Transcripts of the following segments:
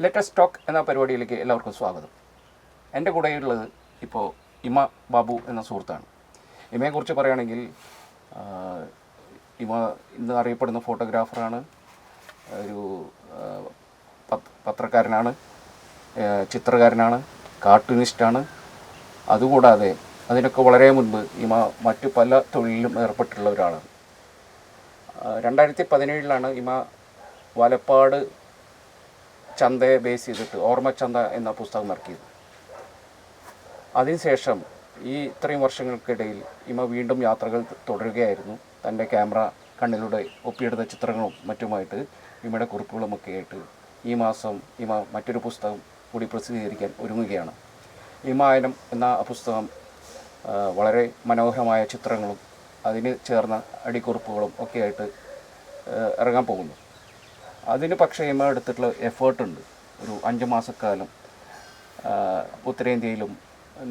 Latest talk എന്ന പരിപാടിയിലേക്ക് എല്ലാവർക്കും സ്വാഗതം. എൻ്റെ കൂടെയുള്ളത് ഇപ്പോൾ ഇമ ബാബു എന്ന സുഹൃത്താണ്. ഇമയെക്കുറിച്ച് പറയുകയാണെങ്കിൽ ഇമ ഇന്ന് അറിയപ്പെടുന്ന ഫോട്ടോഗ്രാഫറാണ്, ഒരു പത്രക്കാരനാണ്, ചിത്രകാരനാണ്, കാർട്ടൂണിസ്റ്റാണ്. അതുകൂടാതെ അതിനൊക്കെ വളരെ മുൻപ് ഇമ മറ്റു പല തൊഴിലിലും ഏർപ്പെട്ടിട്ടുള്ള ഒരാളാണ്. 2017 ഇമ വലപ്പാട് ചന്തയെ ബേസ് ചെയ്തിട്ട് ഓർമ്മച്ചന്ത എന്ന പുസ്തകം ഇറക്കിയത്. അതിനുശേഷം ഈ ഇത്രയും വർഷങ്ങൾക്കിടയിൽ ഇമ വീണ്ടും യാത്രകൾ തുടരുകയായിരുന്നു. തൻ്റെ ക്യാമറ കണ്ണിലൂടെ ഒപ്പിയെടുത്ത ചിത്രങ്ങളും മറ്റുമായിട്ട് ഇമയുടെ കുറിപ്പുകളുമൊക്കെ ആയിട്ട് ഈ മാസം ഇമ മറ്റൊരു പുസ്തകം കൂടി പ്രസിദ്ധീകരിക്കാൻ ഒരുങ്ങുകയാണ്. ഇമായനം എന്ന പുസ്തകം വളരെ മനോഹരമായ ചിത്രങ്ങളും അതിന് ചേർന്ന അടിക്കുറിപ്പുകളും ഒക്കെ ആയിട്ട് ഇറങ്ങാൻ പോകുന്നു. അതിന് പക്ഷേ ഇമ എടുത്തിട്ടുള്ള എഫേർട്ടുണ്ട്. ഒരു 5 മാസക്കാലം ഉത്തരേന്ത്യയിലും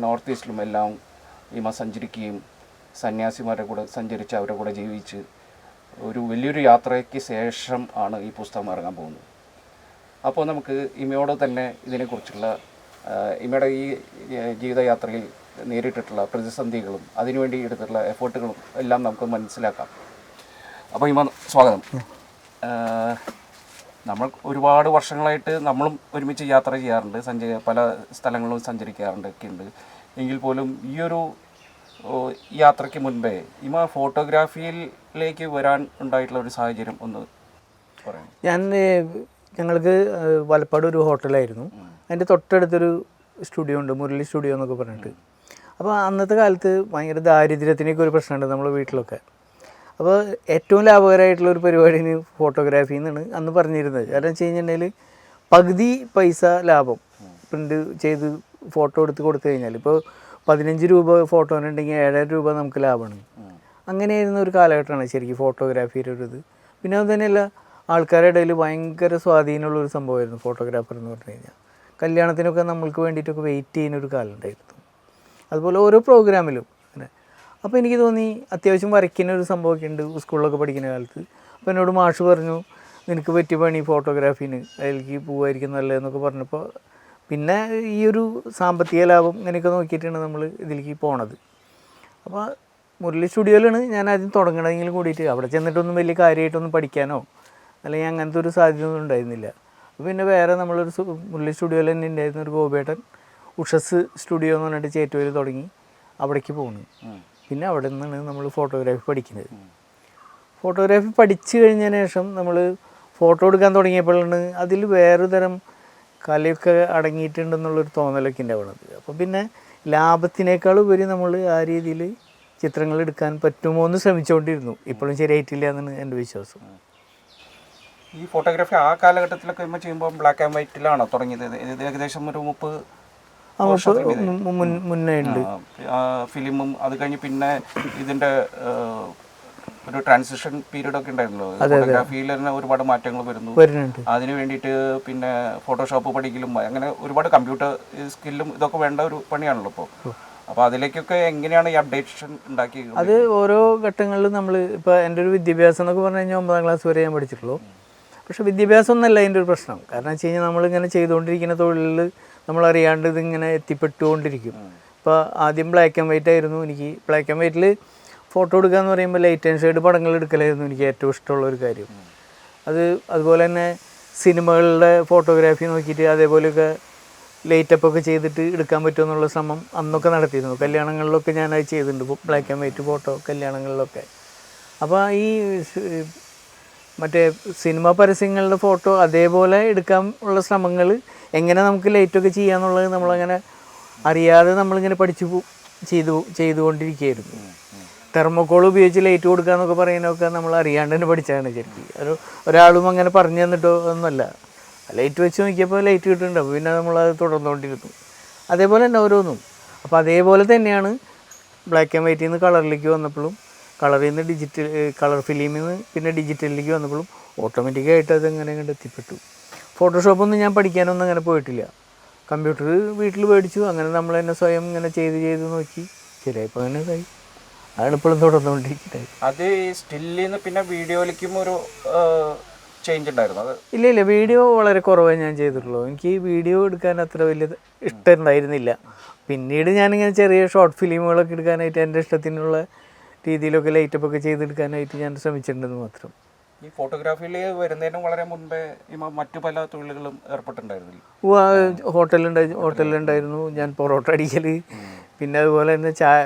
നോർത്ത് ഈസ്റ്റിലും എല്ലാം ഇമ സഞ്ചരിക്കുകയും സന്യാസിമാരുടെ കൂടെ സഞ്ചരിച്ച് അവരുടെ കൂടെ ജീവിച്ച് ഒരു വലിയൊരു യാത്രയ്ക്ക് ശേഷം ആണ് ഈ പുസ്തകം ഇറങ്ങാൻ പോകുന്നത്. അപ്പോൾ നമുക്ക് ഇമയോട് തന്നെ ഇതിനെക്കുറിച്ചുള്ള ഇമയുടെ ഈ ജീവിതയാത്രയിൽ നേരിട്ടിട്ടുള്ള പ്രതിസന്ധികളും അതിനുവേണ്ടി എടുത്തിട്ടുള്ള എഫേർട്ടുകളും എല്ലാം നമുക്ക് മനസ്സിലാക്കാം. അപ്പോൾ ഇമ സ്വാഗതം. നമ്മൾ ഒരുപാട് വർഷങ്ങളായിട്ട് നമ്മളും ഒരുമിച്ച് യാത്ര ചെയ്യാറുണ്ട്, പല സ്ഥലങ്ങളും സഞ്ചരിക്കാറുണ്ട് ഒക്കെ ഉണ്ട്. എങ്കിൽ പോലും ഈ ഒരു യാത്രയ്ക്ക് മുൻപേ ഇമ ഫോട്ടോഗ്രാഫിയിലേക്ക് വരാൻ ഉണ്ടായിട്ടുള്ള ഒരു സാഹചര്യം ഒന്ന് പറയാം. ഞങ്ങൾക്ക് വലപ്പാട് ഒരു ഹോട്ടലായിരുന്നു. അതിൻ്റെ തൊട്ടടുത്തൊരു സ്റ്റുഡിയോ ഉണ്ട്, മുരളി സ്റ്റുഡിയോ എന്നൊക്കെ പറഞ്ഞിട്ട്. അപ്പോൾ അന്നത്തെ കാലത്ത് ഭയങ്കര ദാരിദ്ര്യത്തിനൊക്കെ ഒരു പ്രശ്നമുണ്ട് നമ്മുടെ വീട്ടിലൊക്കെ. അപ്പോൾ ഏറ്റവും ലാഭകരമായിട്ടുള്ള ഒരു പരിപാടിന് ഫോട്ടോഗ്രാഫി എന്നാണ് അന്ന് പറഞ്ഞിരുന്നത്. കാരണം വെച്ച് കഴിഞ്ഞിട്ടുണ്ടെങ്കിൽ പകുതി പൈസ ലാഭം പ്രിൻ്റ് ചെയ്ത് ഫോട്ടോ എടുത്ത് കൊടുത്തു കഴിഞ്ഞാൽ ഇപ്പോൾ 15 രൂപ ഫോട്ടോനുണ്ടെങ്കിൽ 7,000 രൂപ നമുക്ക് ലാഭമാണ്. അങ്ങനെയായിരുന്ന ഒരു കാലഘട്ടമാണ് ശരിക്കും ഫോട്ടോഗ്രാഫിയുടെ ഒരു ഇത്. പിന്നെ അത് തന്നെയല്ല, ആൾക്കാരുടെ ഇടയിൽ ഭയങ്കര സ്വാധീനമുള്ളൊരു സംഭവമായിരുന്നു ഫോട്ടോഗ്രാഫർ എന്ന് പറഞ്ഞു കഴിഞ്ഞാൽ. കല്യാണത്തിനൊക്കെ നമ്മൾക്ക് വേണ്ടിയിട്ടൊക്കെ വെയിറ്റ് ചെയ്യുന്നൊരു കാലം ഉണ്ടായിരുന്നു. അതുപോലെ ഓരോ പ്രോഗ്രാമിലും അങ്ങനെ. അപ്പോൾ എനിക്ക് തോന്നി അത്യാവശ്യം വരയ്ക്കുന്ന ഒരു സംഭവമൊക്കെ ഉണ്ട് സ്കൂളിലൊക്കെ പഠിക്കുന്ന കാലത്ത്. അപ്പോൾ എന്നോട് മാഷ് പറഞ്ഞു, നിനക്ക് പറ്റിയ പണി ഫോട്ടോഗ്രാഫീന്, അതിലേക്ക് പോവായിരിക്കും നല്ലതെന്നൊക്കെ പറഞ്ഞപ്പോൾ പിന്നെ ഈ ഒരു സാമ്പത്തിക ലാഭം ഇങ്ങനെയൊക്കെ നോക്കിയിട്ടാണ് നമ്മൾ ഇതിലേക്ക് പോണത്. അപ്പോൾ മുരളി സ്റ്റുഡിയോയിലാണ് ഞാൻ ആദ്യം തുടങ്ങണമെങ്കിലും കൂടിയിട്ട് അവിടെ ചെന്നിട്ടൊന്നും വലിയ കാര്യമായിട്ടൊന്നും പഠിക്കാനോ അല്ലെങ്കിൽ അങ്ങനത്തെ ഒരു സാധ്യത ഒന്നും ഉണ്ടായിരുന്നില്ല. അപ്പോൾ പിന്നെ വേറെ നമ്മളൊരു മുരളി സ്റ്റുഡിയോയിൽ തന്നെ ഉണ്ടായിരുന്ന ഒരു ഗോപേട്ടൻ ഉഷസ് സ്റ്റുഡിയോ എന്ന് പറഞ്ഞിട്ട് ചേറ്റുവയിൽ തുടങ്ങി അവിടേക്ക് പോകുന്നു. പിന്നെ അവിടെ നിന്നാണ് നമ്മൾ ഫോട്ടോഗ്രാഫി പഠിക്കുന്നത്. ഫോട്ടോഗ്രാഫി പഠിച്ചു കഴിഞ്ഞതിന് ശേഷം നമ്മൾ ഫോട്ടോ എടുക്കാൻ തുടങ്ങിയപ്പോഴാണ് അതിൽ വേറൊരു തരം കലയൊക്കെ അടങ്ങിയിട്ടുണ്ടെന്നുള്ളൊരു തോന്നലൊക്കെ ഉണ്ടാവുന്നത്. അപ്പോൾ പിന്നെ ലാഭത്തിനേക്കാൾ ഉപരി നമ്മൾ ആ രീതിയിൽ ചിത്രങ്ങൾ എടുക്കാൻ പറ്റുമോ എന്ന് ശ്രമിച്ചുകൊണ്ടിരുന്നു. ഇപ്പോഴും ശരിയായിട്ടില്ല എന്നാണ് എൻ്റെ വിശ്വാസം. ഈ ഫോട്ടോഗ്രാഫി ആ കാലഘട്ടത്തിലൊക്കെ ചെയ്യുമ്പോൾ ബ്ലാക്ക് ആൻഡ് വൈറ്റിലാണോ തുടങ്ങിയത്? ഇത് ഏകദേശം ഒരു 30 മുന്നേ ഉണ്ട് ഫിലിമും. അത് കഴിഞ്ഞ് പിന്നെ ഇതിൻ്റെ ഒരു ട്രാൻസിഷൻ പീരീഡ് ഒക്കെ ഉണ്ടായിരുന്നല്ലോ. ഫോട്ടോഗ്രാഫിയിൽ തന്നെ ഒരുപാട് മാറ്റങ്ങൾ വരുന്നുണ്ട്. അതിന് വേണ്ടിയിട്ട് പിന്നെ ഫോട്ടോഷോപ്പ് പഠിക്കലും അങ്ങനെ ഒരുപാട് കമ്പ്യൂട്ടർ സ്കില്ലും ഇതൊക്കെ വേണ്ട ഒരു പണിയാണല്ലോ ഇപ്പോൾ. അപ്പോൾ അതിലേക്കൊക്കെ എങ്ങനെയാണ് ഈ അപ്ഡേഷൻ ഉണ്ടാക്കി? അത് ഓരോ ഘട്ടങ്ങളിലും നമ്മൾ ഇപ്പോൾ എൻ്റെ ഒരു വിദ്യാഭ്യാസം എന്നൊക്കെ പറഞ്ഞു കഴിഞ്ഞാൽ 9ാം ക്ലാസ് വരെ ഞാൻ പഠിച്ചിട്ടുള്ളൂ. പക്ഷേ വിദ്യാഭ്യാസം ഒന്നല്ല അതിൻ്റെ ഒരു പ്രശ്നം. കാരണം വെച്ച് കഴിഞ്ഞാൽ നമ്മളിങ്ങനെ ചെയ്തുകൊണ്ടിരിക്കുന്ന തൊഴിലിൽ നമ്മളറിയാണ്ട് ഇതിങ്ങനെ എത്തിപ്പെട്ടുകൊണ്ടിരിക്കും. ഇപ്പോൾ ആദ്യം ബ്ലാക്ക് ആൻഡ് വൈറ്റ് ആയിരുന്നു. എനിക്ക് ബ്ലാക്ക് ആൻഡ് വൈറ്റിൽ ഫോട്ടോ എടുക്കുക എന്ന് പറയുമ്പോൾ ലൈറ്റ് ആൻഡ് ഷെയ്ഡ് പടങ്ങൾ എടുക്കലായിരുന്നു എനിക്ക് ഏറ്റവും ഇഷ്ടമുള്ള ഒരു കാര്യം. അതുപോലെ തന്നെ സിനിമകളുടെ ഫോട്ടോഗ്രാഫി നോക്കിയിട്ട് അതേപോലെയൊക്കെ ലൈറ്റപ്പൊക്കെ ചെയ്തിട്ട് എടുക്കാൻ പറ്റുമെന്നുള്ള ശ്രമം അന്നൊക്കെ നടത്തിയിരുന്നു. കല്യാണങ്ങളിലൊക്കെ ഞാനത് ചെയ്തിട്ടുണ്ട്, ബ്ലാക്ക് ആൻഡ് വൈറ്റ് ഫോട്ടോ കല്യാണങ്ങളിലൊക്കെ. അപ്പോൾ ഈ മറ്റേ സിനിമ പരസ്യങ്ങളുടെ ഫോട്ടോ അതേപോലെ എടുക്കാൻ ഉള്ള ശ്രമങ്ങൾ എങ്ങനെ നമുക്ക് ലൈറ്റൊക്കെ ചെയ്യാന്നുള്ളത് നമ്മളങ്ങനെ അറിയാതെ നമ്മളിങ്ങനെ ചെയ്തുകൊണ്ടിരിക്കുകയായിരുന്നു. തെർമോക്കോൾ ഉപയോഗിച്ച് ലൈറ്റ് കൊടുക്കുക എന്നൊക്കെ പറയുന്നതൊക്കെ നമ്മൾ അറിയാണ്ട് തന്നെ പഠിച്ചതാണ് ശരിക്കും. ഒരാളും അങ്ങനെ പറഞ്ഞു തന്നിട്ടോ ഒന്നുമല്ല. ലൈറ്റ് വെച്ച് നോക്കിയപ്പോൾ ലൈറ്റ് കിട്ടുന്നുണ്ട്. അപ്പോൾ പിന്നെ നമ്മളത് തുടർന്നുകൊണ്ടിരുന്നു. അതേപോലെ തന്നെ ഓരോന്നും. അപ്പോൾ അതേപോലെ തന്നെയാണ് ബ്ലാക്ക് ആൻഡ് വൈറ്റിൽ നിന്ന് കളറിലേക്ക് വന്നപ്പോഴും കളറിൽ നിന്ന് കളർ ഫിലിമിൽ നിന്ന് പിന്നെ ഡിജിറ്റലിലേക്ക് വന്നപ്പോഴും ഓട്ടോമാറ്റിക്കായിട്ട് അതങ്ങനെ അങ്ങോട്ട് എത്തിപ്പെട്ടു. ഫോട്ടോഷോപ്പൊന്നും ഞാൻ പഠിക്കാനൊന്നും അങ്ങനെ പോയിട്ടില്ല. കമ്പ്യൂട്ടർ വീട്ടിൽ മേടിച്ചു. അങ്ങനെ നമ്മൾ തന്നെ സ്വയം ഇങ്ങനെ ചെയ്ത് നോക്കി ശരിയായപ്പോൾ അങ്ങനെ ഇതായി. അതാണ് ഇപ്പോഴും തുടർന്നുകൊണ്ടിരിക്കുന്നത്. അത് സ്റ്റില്ലിൽ നിന്ന് പിന്നെ വീഡിയോയിലേക്കും ഒരു ചേഞ്ച് ഉണ്ടായിരുന്നു അത്? ഇല്ല വീഡിയോ വളരെ കുറവേ ഞാൻ ചെയ്തിട്ടുള്ളൂ. എനിക്ക് വീഡിയോ എടുക്കാൻ അത്ര വലിയ ഇഷ്ടം ഉണ്ടായിരുന്നില്ല. പിന്നീട് ഞാനിങ്ങനെ ചെറിയ ഷോർട്ട് ഫിലിമുകളൊക്കെ എടുക്കാനായിട്ട് എൻ്റെ ഇഷ്ടത്തിനുള്ള രീതിയിലൊക്കെ ലൈറ്റപ്പ് ഒക്കെ ചെയ്തെടുക്കാനായിട്ട് ഞാൻ ശ്രമിച്ചിട്ടുണ്ടെന്ന് മാത്രം. ഈ ഫോട്ടോഗ്രാഫിയിൽ വരുന്നതിനും വളരെ മുൻപേ മറ്റു പല തൊഴിലുകളും ഏർപ്പെട്ടിട്ടുണ്ടായിരുന്നില്ല? ഹോട്ടലുണ്ടായിരുന്നു ഞാൻ, പൊറോട്ട അടിക്കൽ, പിന്നെ അതുപോലെ തന്നെ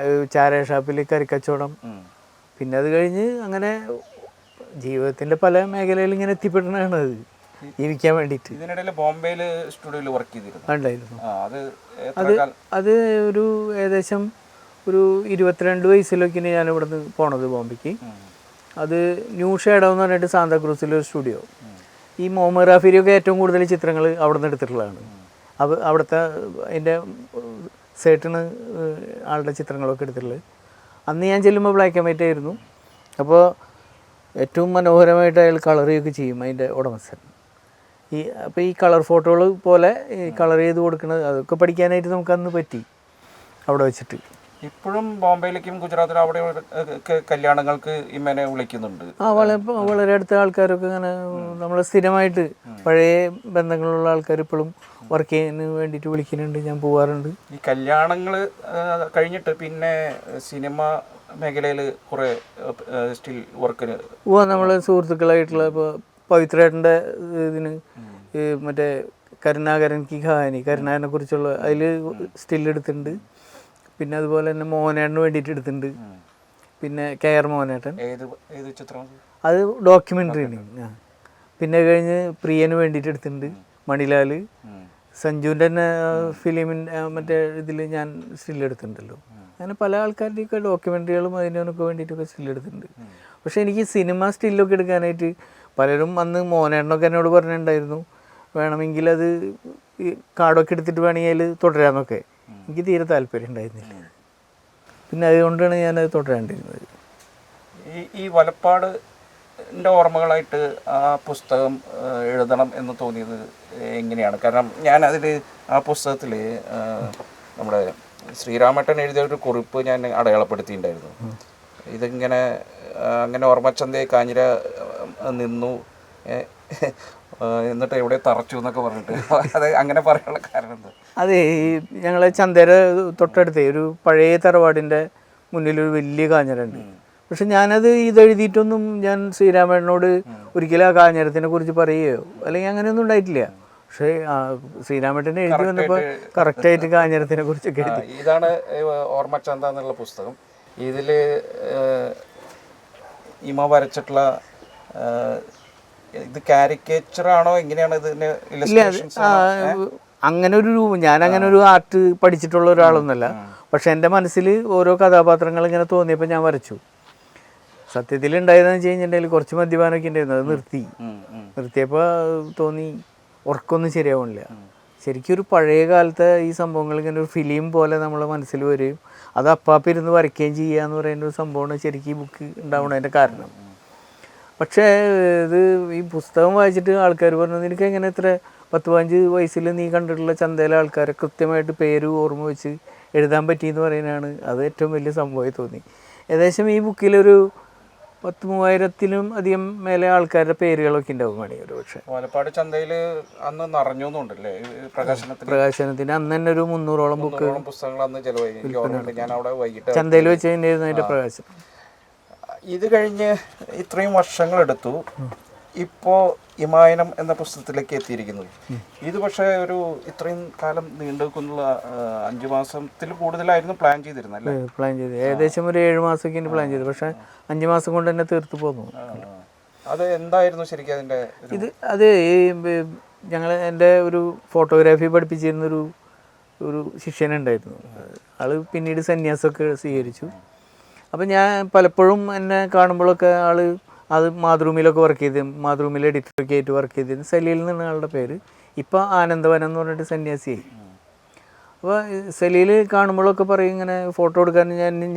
ചായ ഷാപ്പിൽ കരിക്കച്ചവടം, പിന്നെ അത് കഴിഞ്ഞ് അങ്ങനെ ജീവിതത്തിൻ്റെ പല മേഖലയിൽ ഇങ്ങനെ എത്തിപ്പെടുന്നതാണ് അത് ജീവിക്കാൻ വേണ്ടിയിട്ട്. ഇതിനിടയിൽ ബോംബെയിൽ സ്റ്റുഡിയോയിൽ വർക്ക് ചെയ്തിരുന്നു ഉണ്ടായിരുന്നു. അത് ഒരു ഏകദേശം ഒരു 22 വയസ്സിലൊക്കെയാണ് ഞാൻ ഇവിടുന്ന് പോണത് ബോംബെക്ക്. അത് ന്യൂ ഷേഡോ എന്ന് പറഞ്ഞിട്ട് സാന്താക്രൂസിലൊരു സ്റ്റുഡിയോ. ഈ മുഹമ്മദ് റാഫിയൊക്കെ ഏറ്റവും കൂടുതൽ ചിത്രങ്ങൾ അവിടെ നിന്ന് എടുത്തിട്ടുള്ളതാണ്. അവിടുത്തെ അതിൻ്റെ സേട്ടണ് ആളുടെ ചിത്രങ്ങളൊക്കെ എടുത്തിട്ടുള്ളത്. അന്ന് ഞാൻ ചെല്ലുമ്പോൾ ബ്ലാക്ക് ആൻഡ് വൈറ്റ് ആയിരുന്നു. അപ്പോൾ ഏറ്റവും മനോഹരമായിട്ട് അയാൾ കളർ ചെയ്യുകയൊക്കെ ചെയ്യും അതിൻ്റെ ഉടമസ്ഥൻ. അപ്പോൾ ഈ കളർ ഫോട്ടോകൾ പോലെ ഈ കളർ ചെയ്ത് കൊടുക്കുന്നത് അതൊക്കെ പഠിക്കാനായിട്ട് നമുക്കന്ന് പറ്റി അവിടെ വെച്ചിട്ട്. ഇപ്പോഴും ബോംബെയിലേക്കും ഗുജറാത്തിലും അവിടെ കല്യാണങ്ങൾക്ക് ഇമ്മനെ വിളിക്കുന്നുണ്ട്. വളരെ അടുത്ത ആൾക്കാരൊക്കെ ഇങ്ങനെ നമ്മൾ സ്ഥിരമായിട്ട് പഴയ ബന്ധങ്ങളുള്ള ആൾക്കാർ ഇപ്പോഴും വർക്ക് ചെയ്യാൻ വേണ്ടിയിട്ട് വിളിക്കുന്നുണ്ട്. ഞാൻ പോകാറുണ്ട്. ഈ കല്യാണങ്ങൾ കഴിഞ്ഞിട്ട് പിന്നെ സിനിമ മേഖലയിൽ കുറേ സ്റ്റിൽ വർക്കിന് നമ്മൾ സുഹൃത്തുക്കളായിട്ടുള്ള ഇപ്പോൾ പവിത്രേട്ടൻ്റെ ഇതിന് മറ്റേ കരുണാകരൻ കി കഹാനി, കരുണാകരനെ കുറിച്ചുള്ള അതിൽ സ്റ്റിൽ എടുത്തിട്ടുണ്ട്. പിന്നെ അതുപോലെ തന്നെ മോഹനേട്ടന് വേണ്ടിയിട്ട് എടുത്തിട്ടുണ്ട്. പിന്നെ KR മോഹനേട്ടൻ, അത് ഡോക്യുമെൻ്ററിയാണ്. പിന്നെ കഴിഞ്ഞ് പ്രിയന് വേണ്ടിയിട്ട് എടുത്തിട്ടുണ്ട്. മണിലാൽ, സഞ്ജുവിൻ്റെ തന്നെ ഫിലിമിൻ്റെ മറ്റേ ഇതിൽ ഞാൻ സ്റ്റില്ലെടുത്തിട്ടുണ്ടല്ലോ. അങ്ങനെ പല ആൾക്കാരുടെയൊക്കെ ഡോക്യുമെൻ്ററികളും അതിനൊക്കെ വേണ്ടിയിട്ടൊക്കെ സ്റ്റില്ലെടുത്തിട്ടുണ്ട്. പക്ഷേ എനിക്ക് സിനിമ സ്റ്റില്ലൊക്കെ എടുക്കാനായിട്ട് പലരും അന്ന് മോഹനേട്ടനൊക്കെ എന്നോട് പറഞ്ഞിട്ടുണ്ടായിരുന്നു, വേണമെങ്കിൽ അത് കാർഡൊക്കെ എടുത്തിട്ട് വേണമെങ്കിൽ തുടരാമെന്നൊക്കെ. എനിക്ക് തീരെ താല്പര്യം ഉണ്ടായിരുന്നില്ല. പിന്നെ അതുകൊണ്ടാണ് ഞാനത് തുടരേണ്ടിരുന്നത്. ഈ വലപ്പാടിൻ്റെ ഓർമ്മകളായിട്ട് ആ പുസ്തകം എഴുതണം എന്ന് തോന്നിയത് എങ്ങനെയാണ്? കാരണം ഞാനതിൽ ആ പുസ്തകത്തിൽ നമ്മുടെ ശ്രീരാമേട്ടൻ എഴുതിയ ഒരു കുറിപ്പ് ഞാൻ അടയാളപ്പെടുത്തിയിട്ടുണ്ടായിരുന്നു. ഇതിങ്ങനെ അങ്ങനെ ഓർമ്മച്ചന്തയെ കാഞ്ഞിര നിന്നു എന്നിട്ട് എവിടെ തറച്ചു എന്നൊക്കെ പറഞ്ഞിട്ട് അത് അങ്ങനെ പറയാനുള്ള കാരണം എന്താ? അതെ, ഈ ഞങ്ങളെ ചന്തേര തൊട്ടടുത്ത് ഒരു പഴയ തറവാടിൻ്റെ മുന്നിലൊരു വലിയ കാഞ്ഞിരണ്ട്. പക്ഷെ ഞാനത് ഇതെഴുതിയിട്ടൊന്നും ഞാൻ ശ്രീരാമേട്ടനോട് ഒരിക്കലും ആ കാഞ്ഞിരത്തിനെ കുറിച്ച് പറയുകയോ അല്ലെങ്കിൽ അങ്ങനെയൊന്നും ഉണ്ടായിട്ടില്ല. പക്ഷേ ശ്രീരാമേട്ടനെ എഴുതി വന്നപ്പോൾ കറക്റ്റായിട്ട് കാഞ്ഞിരത്തിനെ കുറിച്ചൊക്കെ എഴുതി. ഇതാണ് ഓർമ്മച്ചന്ത എന്നുള്ള പുസ്തകം. ഇതിൽ ഇമ വരച്ചിട്ടുള്ള ഇത് കാരിക്കേച്ചറാണോ എങ്ങനെയാണ് ഇതിന്? അങ്ങനെ ഒരു രൂപം, ഞാൻ അങ്ങനെ ഒരു ആർട്ട് പഠിച്ചിട്ടുള്ള ഒരാളൊന്നുമല്ല. പക്ഷെ എൻ്റെ മനസ്സിൽ ഓരോ കഥാപാത്രങ്ങൾ ഇങ്ങനെ തോന്നിയപ്പോൾ ഞാൻ വരച്ചു. സത്യത്തിൽ ഉണ്ടായതെന്ന് വെച്ച് കഴിഞ്ഞിട്ടുണ്ടെങ്കിൽ കുറച്ച് മദ്യപാനമൊക്കെ ഉണ്ടായിരുന്നു. അത് നിർത്തിയപ്പോൾ തോന്നി ഉറക്കമൊന്നും ശരിയാവണില്ല. ശരിക്കും ഒരു പഴയ കാലത്തെ ഈ സംഭവങ്ങൾ ഇങ്ങനെ ഒരു ഫിലിം പോലെ നമ്മളെ മനസ്സിൽ വരികയും അത് അപ്പാപ്പിരുന്ന് വരയ്ക്കുകയും ചെയ്യുക എന്ന് പറയുന്ന ഒരു സംഭവമാണ് ശരിക്കും ഈ ബുക്ക് ഉണ്ടാവുന്നതിൻ്റെ കാരണം. പക്ഷേ ഇത് ഈ പുസ്തകം വായിച്ചിട്ട് ആൾക്കാർ പറഞ്ഞത്, എനിക്ക് എങ്ങനെ ഇത്ര 10-15 വയസ്സിൽ നീ കണ്ടിട്ടുള്ള ചന്തയിലെ ആൾക്കാരെ കൃത്യമായിട്ട് പേര് ഓർമ്മ വെച്ച് എഴുതാൻ പറ്റിയെന്ന് പറയുന്നതാണ് അത് ഏറ്റവും വലിയ സംഭവമായി തോന്നി. ഏകദേശം ഈ ബുക്കിലൊരു 10,000-ലും അധികം മേലെ ആൾക്കാരുടെ പേരുകളൊക്കെ ഉണ്ടാവും വേണമെങ്കിൽ ഒരു പക്ഷേ. പാലക്കാട് ചന്തയിൽ അന്ന് നിറഞ്ഞുണ്ടല്ലേ പ്രകാശനത്തിന് അന്ന് തന്നെ ഒരു 300ഓളം പുസ്തകങ്ങൾ അന്ന് ചെലവായി. ഞാൻ അവിടെ വൈകിട്ട് ചന്തയിൽ വെച്ച് തന്നെയായിരുന്നു അതിൻ്റെ പ്രകാശനം. ഇത് കഴിഞ്ഞ് ഇത്രയും വർഷങ്ങളെടുത്തു ഇപ്പോൾ ഇമായനം എന്ന പുസ്തകത്തിലേക്ക് എത്തിയിരിക്കുന്നത്. ഇത് പക്ഷേ ഒരു ഇത്രയും കാലം നീണ്ടു നിൽക്കുന്ന 5 മാസത്തിൽ കൂടുതലായിരുന്നു പ്ലാൻ ചെയ്തിരുന്നത്. പ്ലാൻ ചെയ്ത് ഏകദേശം ഒരു 7 മാസമൊക്കെ പ്ലാൻ ചെയ്തു. പക്ഷേ 5 മാസം കൊണ്ട് തന്നെ തീർത്തു പോന്നു. അത് എന്തായിരുന്നു ശരിക്കും അതിൻ്റെ അത് ഈ എൻ്റെ ഒരു ഫോട്ടോഗ്രാഫി പഠിപ്പിച്ചിരുന്നൊരു ശിഷ്യനുണ്ടായിരുന്നു. ആൾ പിന്നീട് സന്യാസമൊക്കെ സ്വീകരിച്ചു. അപ്പം ഞാൻ പലപ്പോഴും എന്നെ കാണുമ്പോഴൊക്കെ അത് മാതൃഭൂമിയിലൊക്കെ വർക്ക് ചെയ്ത് മാതൃഭൂമിയിൽ എഡിറ്ററൊക്കെ ആയിട്ട് വർക്ക് ചെയ്തിരുന്നു. സലീൽ എന്നാണ് ആളുടെ പേര്. ഇപ്പോൾ ആനന്ദവനം എന്ന് പറഞ്ഞിട്ട് സന്യാസിയായി. അപ്പോൾ സലീൽ കാണുമ്പോഴൊക്കെ പറയും ഇങ്ങനെ ഫോട്ടോ എടുക്കാൻ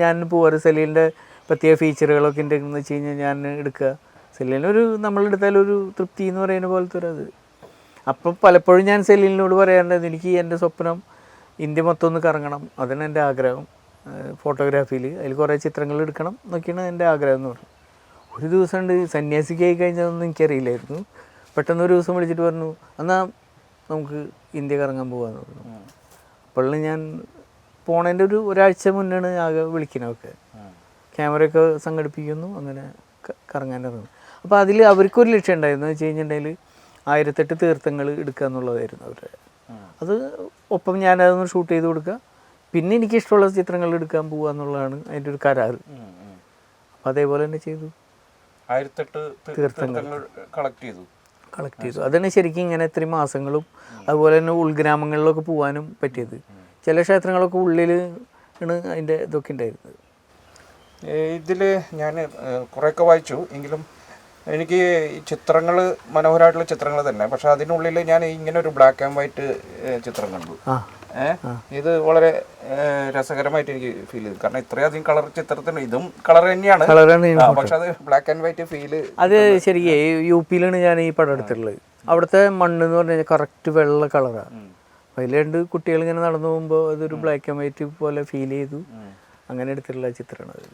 ഞാൻ പോവാറ്. സലീലിൻ്റെ പ്രത്യേക ഫീച്ചറുകളൊക്കെ ഉണ്ടെന്ന് വെച്ച് കഴിഞ്ഞാൽ ഞാൻ എടുക്കുക. സലീലിനൊരു നമ്മളെടുത്താലൊരു തൃപ്തി എന്ന് പറയുന്ന പോലത്തെ ഒരു അത്. അപ്പം പലപ്പോഴും ഞാൻ സലീലിനോട് പറയാറുണ്ട്, എനിക്ക് എൻ്റെ സ്വപ്നം ഇന്ത്യ മൊത്തം ഒന്ന് കറങ്ങണം, അതാണ് എൻ്റെ ആഗ്രഹം ഫോട്ടോഗ്രാഫിയിൽ. അതിൽ കുറേ ചിത്രങ്ങൾ എടുക്കണം എന്നൊക്കെയാണ് എൻ്റെ ആഗ്രഹം എന്ന് പറഞ്ഞു. ഒരു ദിവസം ഉണ്ട് സന്യാസിക്കായി കഴിഞ്ഞതൊന്നും എനിക്കറിയില്ലായിരുന്നു. പെട്ടെന്ന് ഒരു ദിവസം വിളിച്ചിട്ട് പറഞ്ഞു എന്നാൽ നമുക്ക് ഇന്ത്യ കറങ്ങാൻ പോകാമെന്ന് പറഞ്ഞു. അപ്പോഴാണ് ഞാൻ പോണതിൻ്റെ ഒരാഴ്ച മുന്നാണ് ആകെ വിളിക്കണമൊക്കെ. ക്യാമറയൊക്കെ സംഘടിപ്പിക്കുന്നു, അങ്ങനെ കറങ്ങാൻ ഇറങ്ങും. അപ്പോൾ അതിൽ അവർക്കൊരു ലക്ഷ്യം ഉണ്ടായിരുന്നു എന്ന് വെച്ച് കഴിഞ്ഞിട്ടുണ്ടെങ്കിൽ 1008 തീർത്ഥങ്ങൾ എടുക്കുക എന്നുള്ളതായിരുന്നു അവരുടെ. അത് ഒപ്പം ഞാനതൊന്ന് ഷൂട്ട് ചെയ്ത് കൊടുക്കുക, പിന്നെ എനിക്കിഷ്ടമുള്ള ചിത്രങ്ങൾ എടുക്കാൻ പോകുക എന്നുള്ളതാണ് അതിൻ്റെ ഒരു കരാറ്. അപ്പം അതേപോലെ തന്നെ ചെയ്തു. 1008 തീർത്ഥങ്ങൾ കളക്ട് ചെയ്തു. അതാണ് ശരിക്കും ഇങ്ങനെ ഇത്രയും മാസങ്ങളും അതുപോലെ തന്നെ ഉൾഗ്രാമങ്ങളിലൊക്കെ പോകാനും പറ്റിയത്. ചില ക്ഷേത്രങ്ങളൊക്കെ ഉള്ളിൽ ആണ് അതിൻ്റെ ഇതൊക്കെ ഉണ്ടായിരുന്നത്. ഇതിൽ ഞാൻ കുറേയൊക്കെ വായിച്ചു, എങ്കിലും എനിക്ക് ഈ ചിത്രങ്ങൾ മനോഹരമായിട്ടുള്ള ചിത്രങ്ങൾ തന്നെ. പക്ഷെ അതിനുള്ളിൽ ഞാൻ ഇങ്ങനെ ഒരു ബ്ലാക്ക് ആൻഡ് വൈറ്റ് ചിത്രം കണ്ടു. ഇത് വളരെ രസകരമായിട്ട് എനിക്ക് ഫീൽ ചെയ്തു. കാരണം ഇത്രയധികം കളർ ചിത്രത്തിന് ഇതും കളർ തന്നെയാണ്, പക്ഷെ അത് ബ്ലാക്ക് ആൻഡ് വൈറ്റ് ഫീല്. അത് ശരിക്കും UP-ലാണ് ഞാൻ ഈ പടം എടുത്തിട്ടുള്ളത്. അവിടുത്തെ മണ്ണ് എന്ന് പറഞ്ഞു കഴിഞ്ഞാൽ കറക്റ്റ് വെള്ള കളറാണ്. അതിലുണ്ട് കുട്ടികൾ ഇങ്ങനെ നടന്നു പോകുമ്പോൾ അതൊരു ബ്ലാക്ക് ആൻഡ് വൈറ്റ് പോലെ ഫീൽ ചെയ്തു. അങ്ങനെ എടുത്തിട്ടുള്ള ചിത്രമാണ് അത്.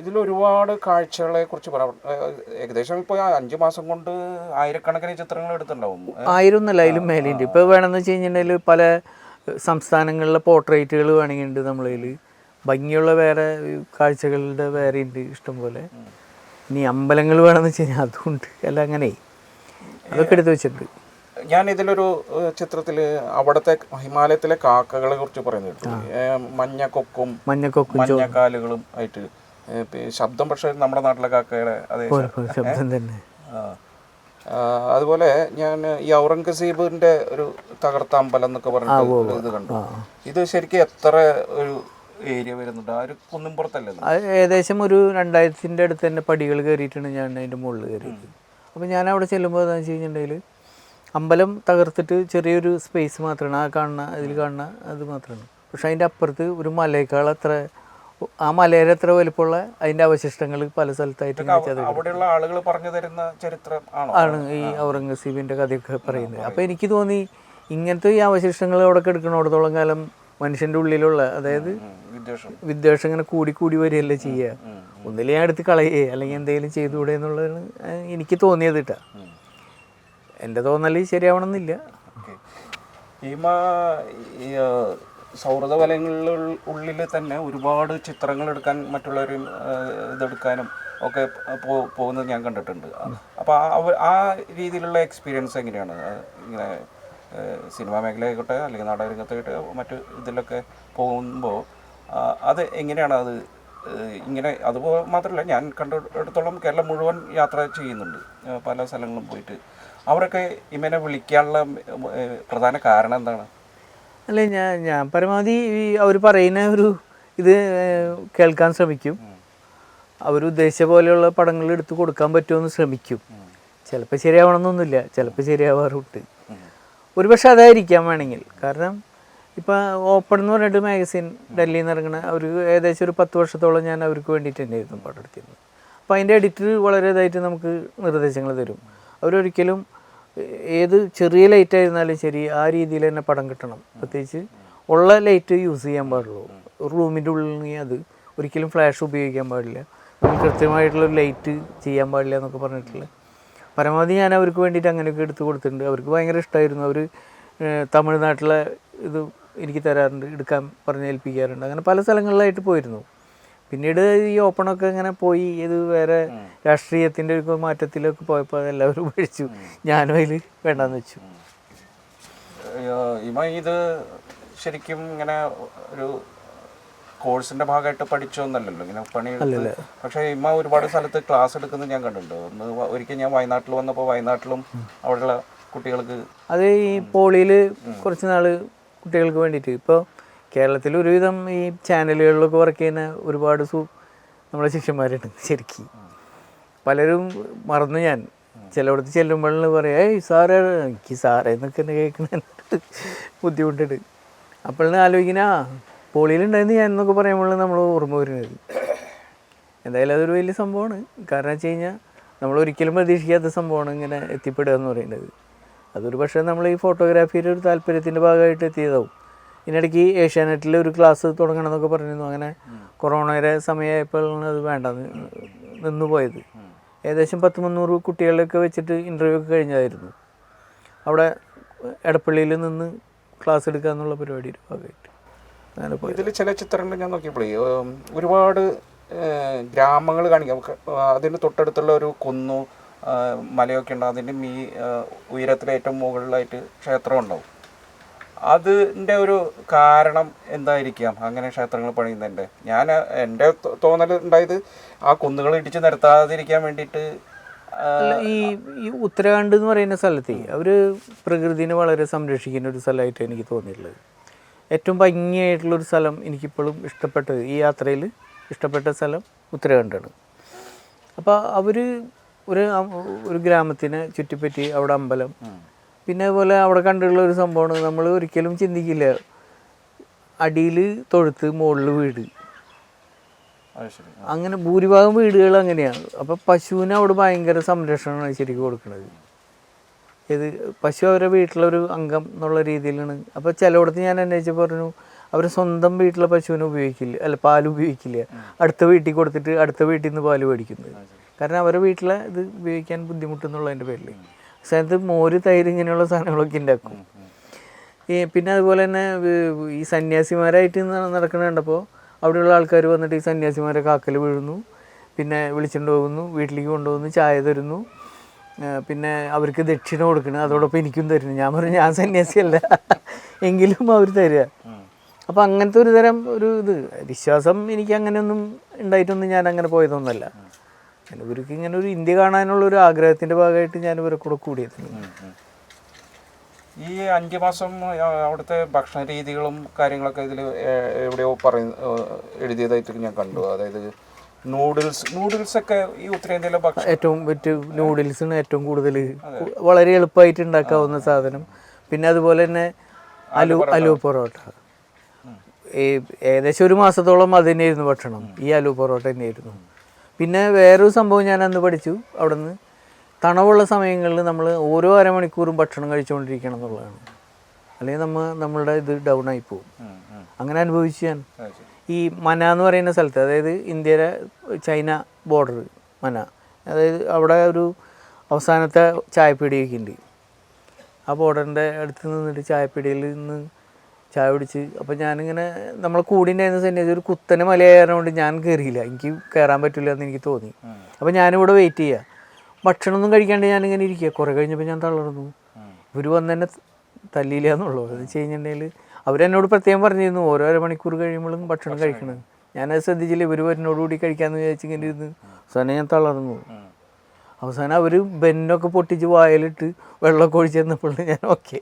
ഇതിലൊരുപാട് കാഴ്ചകളെ കുറിച്ച് പറയാം. ഏകദേശം ഇപ്പോൾ 5 മാസം കൊണ്ട് ആയിരക്കണക്കിന് ചിത്രങ്ങൾ എടുത്തിട്ടുണ്ടാവും. 1000 ഒന്നല്ല, അതിലും മേലെയുണ്ട്. ഇപ്പോൾ വേണമെന്ന് വെച്ച് കഴിഞ്ഞിട്ടുണ്ടെങ്കിൽ പല സംസ്ഥാനങ്ങളിലെ പോർട്രേറ്റുകൾ വേണമെങ്കിൽ ഉണ്ട് നമ്മളതിൽ. ഭംഗിയുള്ള വേറെ കാഴ്ചകളുടെ വേറെ ഉണ്ട് ഇഷ്ടംപോലെ. ഇനി അമ്പലങ്ങൾ വേണമെന്ന് വെച്ച് കഴിഞ്ഞാൽ അതുകൊണ്ട് എല്ലാം അങ്ങനെ അതൊക്കെ എടുത്ത് വെച്ചിട്ടുണ്ട്. ഞാൻ ഇതിലൊരു ചിത്രത്തിൽ അവിടുത്തെ ഹിമാലയത്തിലെ കാക്കകളെ കുറിച്ച് പറയുന്നുണ്ട്. മഞ്ഞക്കൊക്കും മഞ്ഞക്കാലുകളും ആയിട്ട് ശബ്ദം, പക്ഷേ നമ്മുടെ നാട്ടിലെ കാക്കയുടെ അതേ ശബ്ദം തന്നെ. അതുപോലെ ഞാൻ ഈ ഔറംഗസീബിന്റെ ഒരു തകർത്ത അമ്പലം എന്നൊക്കെ പറഞ്ഞിട്ട് ഇത് കണ്ടു. ഇത് ശരിക്കും എത്ര ഒരു ഏരിയ വരുന്നുണ്ട്? ആ ഒരു കുന്നുംപുറത്തല്ലേ? ഏകദേശം ഒരു 2000-ന്റെ അടുത്ത് തന്നെ പടികൾ കയറിയിട്ടാണ് ഞാൻ അതിൻ്റെ മുകളിൽ കയറിയത്. അപ്പോൾ ഞാൻ അവിടെ ചെല്ലുമ്പോൾ എന്താണെന്ന് വെച്ച് കഴിഞ്ഞിട്ടുണ്ടെങ്കിൽ അമ്പലം തകർത്തിട്ട് ചെറിയൊരു സ്പേസ് മാത്രമാണ് അതിൽ കാണുന്ന അത് മാത്രമാണ്. പക്ഷെ അതിൻ്റെ അപ്പുറത്ത് ഒരു മലയേക്കാൾ അത്ര, ആ മലയുടെ അത്ര വലിപ്പമുള്ള അതിൻ്റെ അവശിഷ്ടങ്ങൾ പല സ്ഥലത്തായിട്ട് അവിടെയുള്ള ആളുകൾ പറഞ്ഞു തരുന്ന ചരിത്രം ആണ് ഈ ഔറംഗസീബിൻ്റെ കഥയൊക്കെ പറയുന്നത്. അപ്പോൾ എനിക്ക് തോന്നി ഇങ്ങനത്തെ ഈ അവശിഷ്ടങ്ങൾ അവിടെ എടുക്കണോടത്തോളം കാലം മനുഷ്യൻ്റെ ഉള്ളിലുള്ള, അതായത് വിദ്വേഷം ഇങ്ങനെ കൂടി വരികയല്ലേ ചെയ്യുക. ഒന്നില്ലേ ഞാൻ എടുത്ത് കളയേ അല്ലെങ്കിൽ എന്തെങ്കിലും ചെയ്തുകൂടെ എന്നുള്ളതാണ് എനിക്ക് തോന്നിയത് കേട്ടോ. എൻ്റെ തോന്നൽ ശരിയാവണമെന്നില്ല. ഈ സൗഹൃദ വലയങ്ങളിൽ തന്നെ ഒരുപാട് ചിത്രങ്ങൾ എടുക്കാൻ മറ്റുള്ളവരും ഇതെടുക്കാനും ഒക്കെ പോകുന്നത് ഞാൻ കണ്ടിട്ടുണ്ട്. അപ്പോൾ ആ രീതിയിലുള്ള എക്സ്പീരിയൻസ് എങ്ങനെയാണ്? ഇങ്ങനെ സിനിമാ മേഖലയായിക്കോട്ടെ അല്ലെങ്കിൽ നാടകരംഗത്തായിക്കോട്ടെ മറ്റു ഇതിലൊക്കെ പോകുമ്പോൾ അത് എങ്ങനെയാണ്? അത് ഇങ്ങനെ അതുപോലെ മാത്രമല്ല, ഞാൻ കണ്ടിടത്തോളം കേരളം മുഴുവൻ യാത്ര ചെയ്യുന്നുണ്ട്, പല സ്ഥലങ്ങളും പോയിട്ട്. അവരൊക്കെ ഇങ്ങനെ വിളിക്കാനുള്ള പ്രധാന കാരണം എന്താണ്? അല്ലേ, ഞാൻ പരമാവധി അവർ പറയുന്ന ഒരു ഇത് കേൾക്കാൻ ശ്രമിക്കും. അവരുദ്ദേശിച്ച പോലെയുള്ള പടങ്ങൾ എടുത്ത് കൊടുക്കാൻ പറ്റുമെന്ന് ശ്രമിക്കും. ചിലപ്പോൾ ശരിയാവണമെന്നൊന്നുമില്ല, ചിലപ്പോൾ ശരിയാവാറുണ്ട്. ഒരുപക്ഷെ അതായിരിക്കാം വേണമെങ്കിൽ. കാരണം ഇപ്പോൾ ഓപ്പൺ എന്ന് പറഞ്ഞിട്ട് മാഗസിൻ ഡൽഹിയിൽ നിന്ന് ഇറങ്ങുന്ന അവർ ഏകദേശം ഒരു 10 വർഷത്തോളം ഞാൻ അവർക്ക് വേണ്ടിയിട്ട് തന്നെയായിരുന്നു പടം എടുത്തിരുന്നത്. അപ്പോൾ അതിൻ്റെ എഡിറ്റർ വളരെ ഇതായിട്ട് നമുക്ക് നിർദ്ദേശങ്ങൾ തരും. അവരൊരിക്കലും ഏത് ചെറിയ ലൈറ്റ് ആയിരുന്നാലും ശരി ആ രീതിയിൽ തന്നെ പടം കിട്ടണം. പ്രത്യേകിച്ച് ഉള്ള ലൈറ്റ് യൂസ് ചെയ്യാൻ പാടുള്ളൂ. ഒരു റൂമിൻ്റെ ഉള്ളിൽ അത് ഒരിക്കലും ഫ്ലാഷ് ഉപയോഗിക്കാൻ പാടില്ല, നമ്മൾ കൃത്യമായിട്ടുള്ളൊരു ലൈറ്റ് ചെയ്യാൻ പാടില്ല എന്നൊക്കെ പറഞ്ഞിട്ടുള്ള പരമാവധി ഞാൻ അവർക്ക് വേണ്ടിയിട്ട് അങ്ങനെയൊക്കെ എടുത്ത് കൊടുത്തിട്ടുണ്ട്. അവർക്ക് ഭയങ്കര ഇഷ്ടമായിരുന്നു. അവർ തമിഴ്നാട്ടിലെ ഇത് എനിക്ക് തരാറുണ്ട്, എടുക്കാൻ പറഞ്ഞ് ഏൽപ്പിക്കാറുണ്ട്. അങ്ങനെ പല സ്ഥലങ്ങളിലായിട്ട് പോയിരുന്നു. പിന്നീട് ഈ ഓപ്പണൊക്കെ ഇങ്ങനെ പോയി, ഇത് വേറെ രാഷ്ട്രീയത്തിൻ്റെ ഒരു മാറ്റത്തിലൊക്കെ പോയപ്പോൾ അതെല്ലാവരും ഉപേക്ഷിച്ചു. ഞാനും അതിൽ വേണ്ടെന്ന് വെച്ചു. ഇത് ശരിക്കും ഇങ്ങനെ ഒരു കോഴ്സിൻ്റെ ഭാഗമായിട്ട് പഠിച്ചോന്നല്ലല്ലോ ഇങ്ങനെ പണിയെടുത്ത്. പക്ഷേ ഒരുപാട് സ്ഥലത്ത് ക്ലാസ് എടുക്കുന്നത് ഞാൻ കണ്ടിട്ടുണ്ട്. ഒരിക്കൽ ഞാൻ വയനാട്ടിൽ വന്നപ്പോൾ വയനാട്ടിലും അവിടെയുള്ള കുട്ടികൾക്ക് അത് ഈ പോളിയിൽ കുറച്ച് നാൾ കുട്ടികൾക്ക് വേണ്ടിയിട്ട്. ഇപ്പോൾ കേരളത്തിൽ ഒരുവിധം ഈ ചാനലുകളിലൊക്കെ വർക്ക് ചെയ്യുന്ന ഒരുപാട് നമ്മളെ ശിഷ്യന്മാരുണ്ട്. ശരിക്കും പലരും മറന്നു. ഞാൻ ചിലയിടത്ത് ചെല്ലുമ്പോഴെന്ന് പറയാം, ഏയ് സാറേ, എനിക്ക് സാറേ എന്നൊക്കെ എന്നെ കേൾക്കുന്നതിനായിട്ട് ബുദ്ധിമുട്ടുണ്ട്. അപ്പോഴാണ് ആലോചിക്കുന്ന പോളിയിലുണ്ടായിരുന്നു ഞാൻ എന്നൊക്കെ പറയുമ്പോഴാണ് നമ്മൾ ഓർമ്മ വരുന്നത്. എന്തായാലും അതൊരു വലിയ സംഭവമാണ്. കാരണം വെച്ച് കഴിഞ്ഞാൽ നമ്മൾ ഒരിക്കലും പ്രതീക്ഷിക്കാത്ത സംഭവമാണ് ഇങ്ങനെ എത്തിപ്പെടുക എന്ന് പറയുന്നത്. അതൊരു പക്ഷേ നമ്മൾ ഈ ഫോട്ടോഗ്രാഫിയുടെ ഒരു താല്പര്യത്തിൻ്റെ ഭാഗമായിട്ട് എത്തിയതാവും. ഇതിനിടയ്ക്ക് ഏഷ്യാനെറ്റിൽ ഒരു ക്ലാസ് തുടങ്ങണം എന്നൊക്കെ പറഞ്ഞിരുന്നു. അങ്ങനെ കൊറോണയുടെ സമയമായപ്പോഴാണ് അത് വേണ്ട നിന്നു പോയത്. ഏകദേശം 10-300 കുട്ടികളെയൊക്കെ വെച്ചിട്ട് ഇൻ്റർവ്യൂ ഒക്കെ കഴിഞ്ഞതായിരുന്നു. അവിടെ എടപ്പള്ളിയിൽ നിന്ന് ക്ലാസ് എടുക്കുക എന്നുള്ള പരിപാടിയുടെ ഭാഗമായിട്ട് അങ്ങനെ പോയി. ഇതിൽ ചില ചിത്രങ്ങൾ ഞാൻ നോക്കിയപ്പോഴേ ഒരുപാട് ഗ്രാമങ്ങൾ കാണിക്കാം. അതിന് തൊട്ടടുത്തുള്ള ഒരു കുന്നു മലയൊക്കെ ഉണ്ടാവും. അതിൻ്റെ ഉയരത്തിലെ ഏറ്റവും മുകളിലായിട്ട് ക്ഷേത്രം ഉണ്ടാവും. അതിൻ്റെ ഒരു കാരണം എന്തായിരിക്കാം അങ്ങനെ ക്ഷേത്രങ്ങൾ പണിയുന്നതിൻ്റെ? എൻ്റെ തോന്നൽ ഉണ്ടായത് ആ കുന്നുകൾ ഇടിച്ച് നിരത്താതിരിക്കാൻ വേണ്ടിയിട്ട്. ഈ ഉത്തരാഖണ്ഡ് എന്ന് പറയുന്ന സ്ഥലത്ത് അവർ പ്രകൃതിനെ വളരെ സംരക്ഷിക്കുന്ന ഒരു സ്ഥലമായിട്ട് എനിക്ക് തോന്നിയിട്ടുള്ളത്. ഏറ്റവും ഭംഗിയായിട്ടുള്ളൊരു സ്ഥലം എനിക്കിപ്പോഴും ഇഷ്ടപ്പെട്ടത്, ഈ യാത്രയിൽ ഇഷ്ടപ്പെട്ട സ്ഥലം ഉത്തരാഖണ്ഡാണ്. അപ്പോൾ അവർ ഒരു ഗ്രാമത്തിനെ ചുറ്റിപ്പറ്റി അവിടെ അമ്പലം, പിന്നെ അതുപോലെ അവിടെ കണ്ടുള്ള ഒരു സംഭവമാണ് നമ്മൾ ഒരിക്കലും ചിന്തിക്കില്ല, അടിയിൽ തൊഴുത്ത് മുകളിൽ വീട്, അങ്ങനെ ഭൂരിഭാഗം വീടുകൾ അങ്ങനെയാണ്. അപ്പോൾ പശുവിന് അവിടെ ഭയങ്കര സംരക്ഷണമാണ് ശരിക്കും കൊടുക്കുന്നത്. ഇത് പശു അവരുടെ വീട്ടിലൊരു അംഗം എന്നുള്ള രീതിയിലാണ്. അപ്പോൾ ചിലയിടത്ത് ഞാൻ അന്വേഷിച്ച് പറഞ്ഞു, അവർ സ്വന്തം വീട്ടിലെ പശുവിനെ ഉപയോഗിക്കില്ല, അല്ല പാൽ ഉപയോഗിക്കില്ല, അടുത്ത വീട്ടിൽ കൊടുത്തിട്ട് അടുത്ത വീട്ടിൽ നിന്ന് പാൽ മേടിക്കുന്നത്. കാരണം അവരുടെ വീട്ടിലെ ഇത് ഉപയോഗിക്കാൻ ബുദ്ധിമുട്ടെന്നുള്ളതിൻ്റെ പേരിൽ. സ്ഥലത്ത് മോര്, തൈര് ഇങ്ങനെയുള്ള സാധനങ്ങളൊക്കെ ഉണ്ടാക്കും. പിന്നെ അതുപോലെ തന്നെ ഈ സന്യാസിമാരായിട്ട് നടക്കുന്ന കണ്ടപ്പോൾ അവിടെയുള്ള ആൾക്കാർ വന്നിട്ട് ഈ സന്യാസിമാരെ കാക്കൽ വീഴുന്നു, പിന്നെ വിളിച്ചുകൊണ്ട് പോകുന്നു, വീട്ടിലേക്ക് കൊണ്ടുപോകുന്നു, ചായ തരുന്നു, പിന്നെ അവർക്ക് ദക്ഷിണ കൊടുക്കണം, അതോടൊപ്പം എനിക്കും തരുന്നു. ഞാൻ പറഞ്ഞു ഞാൻ സന്യാസിയല്ല, എങ്കിലും അവർ തരിക. അപ്പോൾ അങ്ങനത്തെ ഒരു തരം ഒരു ഇത് വിശ്വാസം എനിക്ക് അങ്ങനെയൊന്നും ഉണ്ടായിട്ടൊന്നും ഞാൻ അങ്ങനെ പോയതൊന്നുമല്ല. ഇവർക്ക് ഇങ്ങനെ ഒരു ഇന്ത്യ കാണാനുള്ള ഒരു ആഗ്രഹത്തിൻ്റെ ഭാഗമായിട്ട് ഞാൻ ഇവരെ കൂടെ കൂടിയത്. ഈ 5 മാസം അവിടുത്തെ ഭക്ഷണ കാര്യങ്ങളൊക്കെ ഇതിൽ എവിടെയോ എഴുതിയതായിട്ട് ഞാൻ കണ്ടു. അതായത് നൂഡിൽസൊക്കെ ഈ ഉത്തരേന്ത്യയിലെ ഭക്ഷണം ഏറ്റവും നൂഡിൽസാണ് ഏറ്റവും കൂടുതൽ വളരെ എളുപ്പമായിട്ട് ഉണ്ടാക്കാവുന്ന സാധനം. പിന്നെ അതുപോലെ തന്നെ അലു പൊറോട്ട, ഏകദേശം 1 മാസത്തോളം അത് തന്നെയായിരുന്നു ഭക്ഷണം, ഈ അലു പൊറോട്ട തന്നെയായിരുന്നു. പിന്നെ വേറൊരു സംഭവം ഞാൻ അന്ന് പഠിച്ചു, അവിടെ നിന്ന് തണവുള്ള സമയങ്ങളിൽ നമ്മൾ ഓരോ അരമണിക്കൂറും ഭക്ഷണം കഴിച്ചുകൊണ്ടിരിക്കണം എന്നുള്ളതാണ്, അല്ലെങ്കിൽ നമ്മളുടെ ഇത് ഡൗൺ ആയി പോകും. അങ്ങനെ അനുഭവിച്ചു ഞാൻ. ഈ മന എന്ന് പറയുന്ന സ്ഥലത്ത്, അതായത് ഇന്ത്യയുടെ ചൈന ബോർഡർ മന, അതായത് അവിടെ ഒരു അവസാനത്തെ ചായപ്പീടിയൊക്കെ ഉണ്ട്. ആ ബോർഡറിൻ്റെ അടുത്ത് നിന്നിട്ട് ചായപ്പീടിയിൽ നിന്ന് ചായ കുടിച്ച്, അപ്പോൾ ഞാനിങ്ങനെ നമ്മളെ കൂടിണ്ടായിരുന്ന സന്യാസി ഒരു കുത്തനെ മലയായതുകൊണ്ട് ഞാൻ കയറിയില്ല, എനിക്ക് കയറാൻ പറ്റില്ല എന്ന് എനിക്ക് തോന്നി. അപ്പോൾ ഞാനിവിടെ വെയിറ്റ് ചെയ്യുക, ഭക്ഷണമൊന്നും കഴിക്കാണ്ട് ഞാനിങ്ങനെ ഇരിക്കുക. കുറേ കഴിഞ്ഞപ്പോൾ ഞാൻ തളർന്നു. ഇവർ വന്ന് തന്നെ തല്ലിയില്ല എന്നുള്ളൂ. എന്ന് വെച്ച് കഴിഞ്ഞിട്ടുണ്ടെങ്കിൽ അവരെന്നോട് പ്രത്യേകം പറഞ്ഞിരുന്നു ഓരോ അരമണിക്കൂർ കഴിയുമ്പോഴും ഭക്ഷണം കഴിക്കണം. ഞാനത് ശ്രദ്ധിച്ചില്ല. ഇവർ എന്നോടുകൂടി കഴിക്കാമെന്ന് വിചാരിച്ചിങ്ങനെ ഇരുന്ന് അവസാനം ഞാൻ തളർന്നു. അവസാനം അവർ ബെന്നൊക്കെ പൊട്ടിച്ച് വായിലിട്ട് വെള്ളമൊക്കെ ഒഴിച്ച് തന്നപ്പോഴാണ് ഞാൻ ഓക്കെ.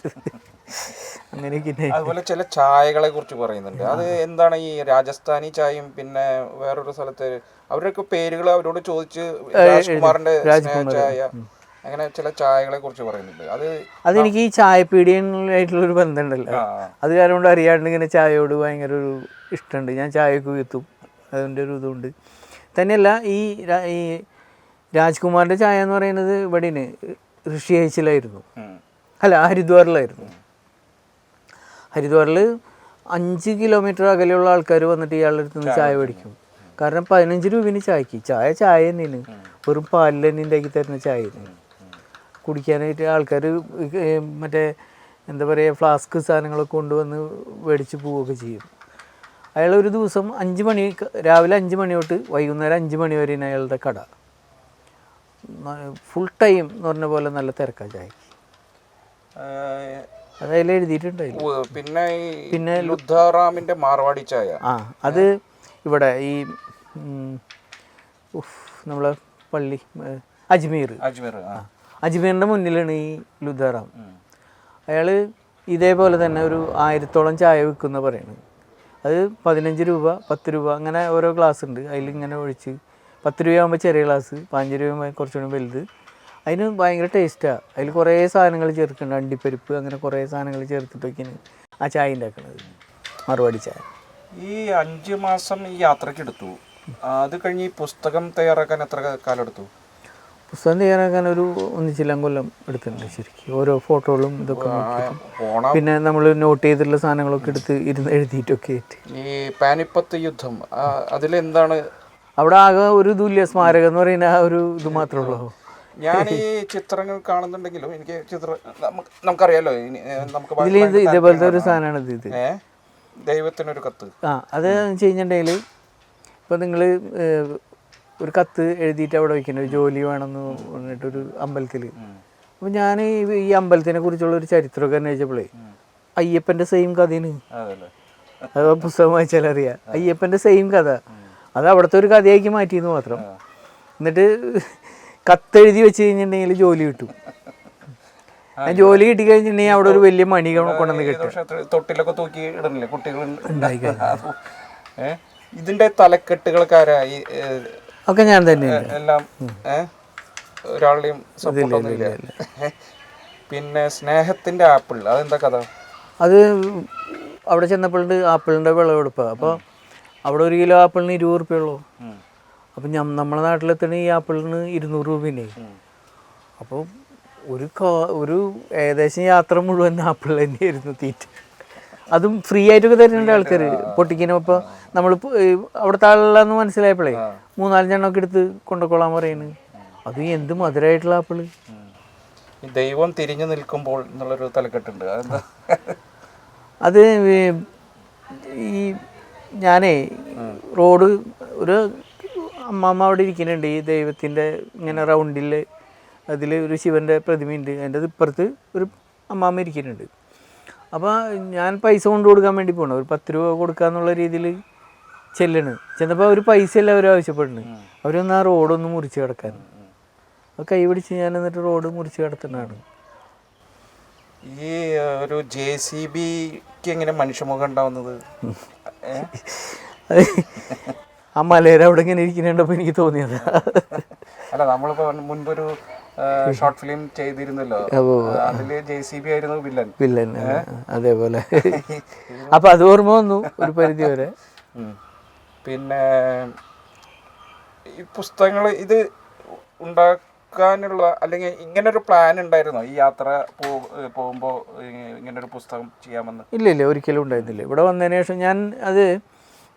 അങ്ങനെയൊക്കെ. അതുപോലെ ചില ചായകളെ കുറിച്ച് പറയുന്നുണ്ട്. അത് എന്താണ് ഈ രാജസ്ഥാനി ചായയും പിന്നെ വേറൊരു സ്ഥലത്ത് അവരുടെയൊക്കെ പേരുകൾ അവരോട് ചോദിച്ച് രാജ്കുമാറിന്റെ ചായ, അങ്ങനെ ചില ചായകളെ കുറിച്ച് പറയുന്നുണ്ട്. അതെനിക്ക് ഈ ചായപ്പീടിയായിട്ടുള്ളൊരു ബന്ധമുണ്ടല്ലോ, അത് കാരണം കൊണ്ട് അറിയാണ്ട് ഇങ്ങനെ ചായയോട് ഭയങ്കര ഒരു ഇഷ്ടമുണ്ട്. ഞാൻ ചായയൊക്കെ വീത്തും, അതിൻ്റെ ഒരു ഇതുകൊണ്ട് തന്നെയല്ല. ഈ രാജ്കുമാറിൻ്റെ ചായ എന്ന് പറയുന്നത് ഇവിടെയാണ് ഋഷിയേച്ചിലായിരുന്നു, അല്ല ഹരിദ്വാറിലായിരുന്നു. ഹരിദ്വാറിൽ 5 കിലോമീറ്റർ അകലെയുള്ള ആൾക്കാർ വന്നിട്ട് ഇയാളുടെ അടുത്ത് നിന്ന് ചായ മേടിക്കും. കാരണം 15 രൂപന് ചായക്ക്. ചായ തന്നെയാണ്, വെറും പാലിൽ തന്നെ ഉണ്ടാക്കി തരുന്ന ചായ കുടിക്കാനായിട്ട് ആൾക്കാർ മറ്റേ എന്താ പറയുക ഫ്ലാസ്ക് സാധനങ്ങളൊക്കെ കൊണ്ടുവന്ന് മേടിച്ച് പോവുകയൊക്കെ ചെയ്യും. അയാൾ ഒരു ദിവസം 5 മണി, രാവിലെ 5 മണി തൊട്ട് വൈകുന്നേരം 5 മണി വരെയാണ് അയാളുടെ കട. ഫുൾ ടൈം എന്ന് പറഞ്ഞ പോലെ നല്ല തിരക്കാണ് ചായക്ക്. അതതിൽ എഴുതിയിട്ടുണ്ടായില്ല. പിന്നെ ലുദ്ധാറാമിൻ്റെ മാർവാടി ചായ, അത് ഇവിടെ ഈ നമ്മളെ പള്ളി അജ്മീറിൻ്റെ മുന്നിലാണ് ഈ ലുദ്ധാറാം. അയാൾ ഇതേപോലെ തന്നെ ഒരു 1000-ഓളം ചായ വിൽക്കുന്ന പറയുന്നത്. അത് 15 രൂപ 10 രൂപ അങ്ങനെ ഓരോ ഗ്ലാസ് ഉണ്ട്. അതിലിങ്ങനെ ഒഴിച്ച് 10 രൂപയാകുമ്പോൾ ചെറിയ ഗ്ലാസ്, 15 രൂപയാകുമ്പോൾ കുറച്ചുകൂടി വലുത്. അതിന് ഭയങ്കര ടേസ്റ്റാണ്. അതിൽ കുറേ സാധനങ്ങൾ ചേർക്കുന്നുണ്ട്, അണ്ടിപ്പരിപ്പ് അങ്ങനെ കുറേ സാധനങ്ങൾ ചേർത്തിട്ടൊക്കെയാണ് ആ ചായ ഉണ്ടാക്കുന്നത്, മറുപടി ചായ. ഈ 5 മാസം ഈ യാത്രയ്ക്ക് എടുത്തു. അത് കഴിഞ്ഞ് ഈ പുസ്തകം തയ്യാറാക്കാൻ എത്ര കാലം എടുത്തു? പുസ്തകം തയ്യാറാക്കാൻ ഒരു 1 കൊല്ലം എടുത്തിട്ടുണ്ട് ശരിക്കും. ഓരോ ഫോട്ടോകളും ഇതൊക്കെ പിന്നെ നമ്മൾ നോട്ട് ചെയ്തിട്ടുള്ള സാധനങ്ങളൊക്കെ എടുത്ത് ഇരുന്ന് എഴുതിയിട്ടൊക്കെ. ഈ പാനിപ്പത്ത് യുദ്ധം അതിലെന്താണ്? അവിടെ ആകെ ഒരു ഇതുമില്ല, സ്മാരകം എന്ന് പറയുന്ന ആ ഒരു ഇത് മാത്രമേ ഉള്ളൂ. ഞാൻ ഈ ചിത്രങ്ങൾ കാണുന്നുണ്ടെങ്കിലും എനിക്ക് നമുക്കറിയാലോ ഇതേപോലത്തെ ഒരു സാധനമാണ് ഇത്. ദൈവത്തിനൊരു കത്ത്. അത് വെച്ച് കഴിഞ്ഞിട്ടുണ്ടെങ്കിൽ ഇപ്പോൾ നിങ്ങൾ ഒരു കത്ത് എഴുതിയിട്ട് അവിടെ വയ്ക്കുന്നത്, ഒരു ജോലി വേണമെന്ന് പറഞ്ഞിട്ടൊരു അമ്പലത്തിൽ. അപ്പോൾ ഞാൻ ഈ അമ്പലത്തിനെ കുറിച്ചുള്ള ഒരു ചരിത്രമൊക്കെ അന്വേഷിച്ചപ്പോഴേ അയ്യപ്പൻ്റെ സെയിം കഥയാണ്. അത് പുസ്തകം വായിച്ചാൽ അറിയാം. അയ്യപ്പൻ്റെ സെയിം കഥ, അത് അവിടുത്തെ ഒരു കഥയാക്കി മാറ്റിയെന്ന് മാത്രം. എന്നിട്ട് കത്തെഴുതി വെച്ച് കഴിഞ്ഞിട്ടുണ്ടെങ്കിൽ ജോലി കിട്ടും. ജോലി കിട്ടി കഴിഞ്ഞിട്ടുണ്ടെങ്കിൽ അവിടെ ഒരു വലിയ മണി കൊണ്ടുവന്ന് കിട്ടും. തൊട്ടിലൊക്കെ തൂക്കി ഇടണില്ലേ കുട്ടികൾ ഇതിന്റെ തലക്കെട്ടുകളൊക്കെ ആരായി? ഒക്കെ ഞാൻ തന്നെ എല്ലാം. ഒരാളുടെയും സപ്പോർട്ടൊന്നുമില്ല. പിന്നെ സ്നേഹത്തിന്റെ ആപ്പിൾ, അതെന്താ കഥ? അത് അവിടെ ചെന്നപ്പോഴുണ്ട് ആപ്പിളിൻ്റെ വിളവെടുപ്പാണ്. അപ്പോൾ അവിടെ 1 കിലോ ആപ്പിളിന് 20 റുപ്യുള്ളൂ. അപ്പം നമ്മളെ നാട്ടിലെത്തണ ഈ ആപ്പിളിന് 200 രൂപേനെ. അപ്പോൾ ഒരു ഏകദേശം യാത്ര മുഴുവൻ ആപ്പിൾ തന്നെയായിരുന്നു തീറ്റ. അതും ഫ്രീ ആയിട്ടൊക്കെ തരുന്നുണ്ട് ആൾക്കാർ പൊട്ടിക്കാനും. അപ്പോൾ നമ്മൾ അവിടുത്തെ ആളെന്ന് മനസ്സിലായപ്പോഴേ 3-4 എണ്ണമൊക്കെ എടുത്ത് കൊണ്ടുകൊള്ളാൻ പറയുന്നത്. അത് എന്ത് മധുരമായിട്ടുള്ള ആപ്പിള്. ദൈവം തിരിഞ്ഞു നിൽക്കുമ്പോൾ എന്നുള്ളൊരു തലക്കെട്ടുണ്ട്. അത് ഈ ഞാനേ റോഡ് ഒരു അമ്മാമ്മ അവിടെ ഇരിക്കുന്നുണ്ട്, ഈ ദൈവത്തിൻ്റെ ഇങ്ങനെ റൗണ്ടിൽ. അതിൽ ഒരു ശിവൻ്റെ പ്രതിമയുണ്ട്. അതിൻ്റെ ഇപ്പുറത്ത് ഒരു അമ്മാമ്മ ഇരിക്കുന്നുണ്ട്. അപ്പോൾ ഞാൻ പൈസ കൊണ്ടു കൊടുക്കാൻ വേണ്ടി പോകണം. ഒരു 10 രൂപ കൊടുക്കാന്നുള്ള രീതിയിൽ ചെന്നപ്പോൾ അവർ പൈസ അല്ല അവർ ആവശ്യപ്പെടുന്നത്. അവരൊന്ന് ആ റോഡൊന്ന് മുറിച്ച് കിടക്കാൻ. അപ്പോൾ കൈ പിടിച്ച് ഞാൻ എന്നിട്ട് റോഡ് മുറിച്ച് കിടത്തുന്നതാണ്. ഈ ഒരു JCBക്ക് എങ്ങനെ മനുഷ്യമുഖം ഉണ്ടാവുന്നത്? ആ മലയുടെ അവിടെ ഇങ്ങനെ ഇരിക്കുന്നുണ്ടപ്പോൾ എനിക്ക് തോന്നിയത്. അല്ല, നമ്മളിപ്പോൾ മുൻപൊരു ഷോർട്ട് ഫിലിം ചെയ്തിരുന്നല്ലോ, അതില് JCB ആയിരുന്നു വില്ലൻ. അതേപോലെ അപ്പൊ അത് ഓർമ്മ വന്നു ഒരു പരിധി വരെ. പിന്നെ ഈ പുസ്തകങ്ങൾ ഇത് ഉണ്ടാക്കാനുള്ള അല്ലെങ്കിൽ ഇങ്ങനൊരു പ്ലാൻ ഉണ്ടായിരുന്നോ ഈ യാത്ര പോകുമ്പോൾ ഇങ്ങനൊരു പുസ്തകം ചെയ്യാമെന്ന്? ഇല്ല, ഒരിക്കലും ഉണ്ടായിരുന്നില്ല. ഇവിടെ വന്നതിന് ശേഷം ഞാൻ അത്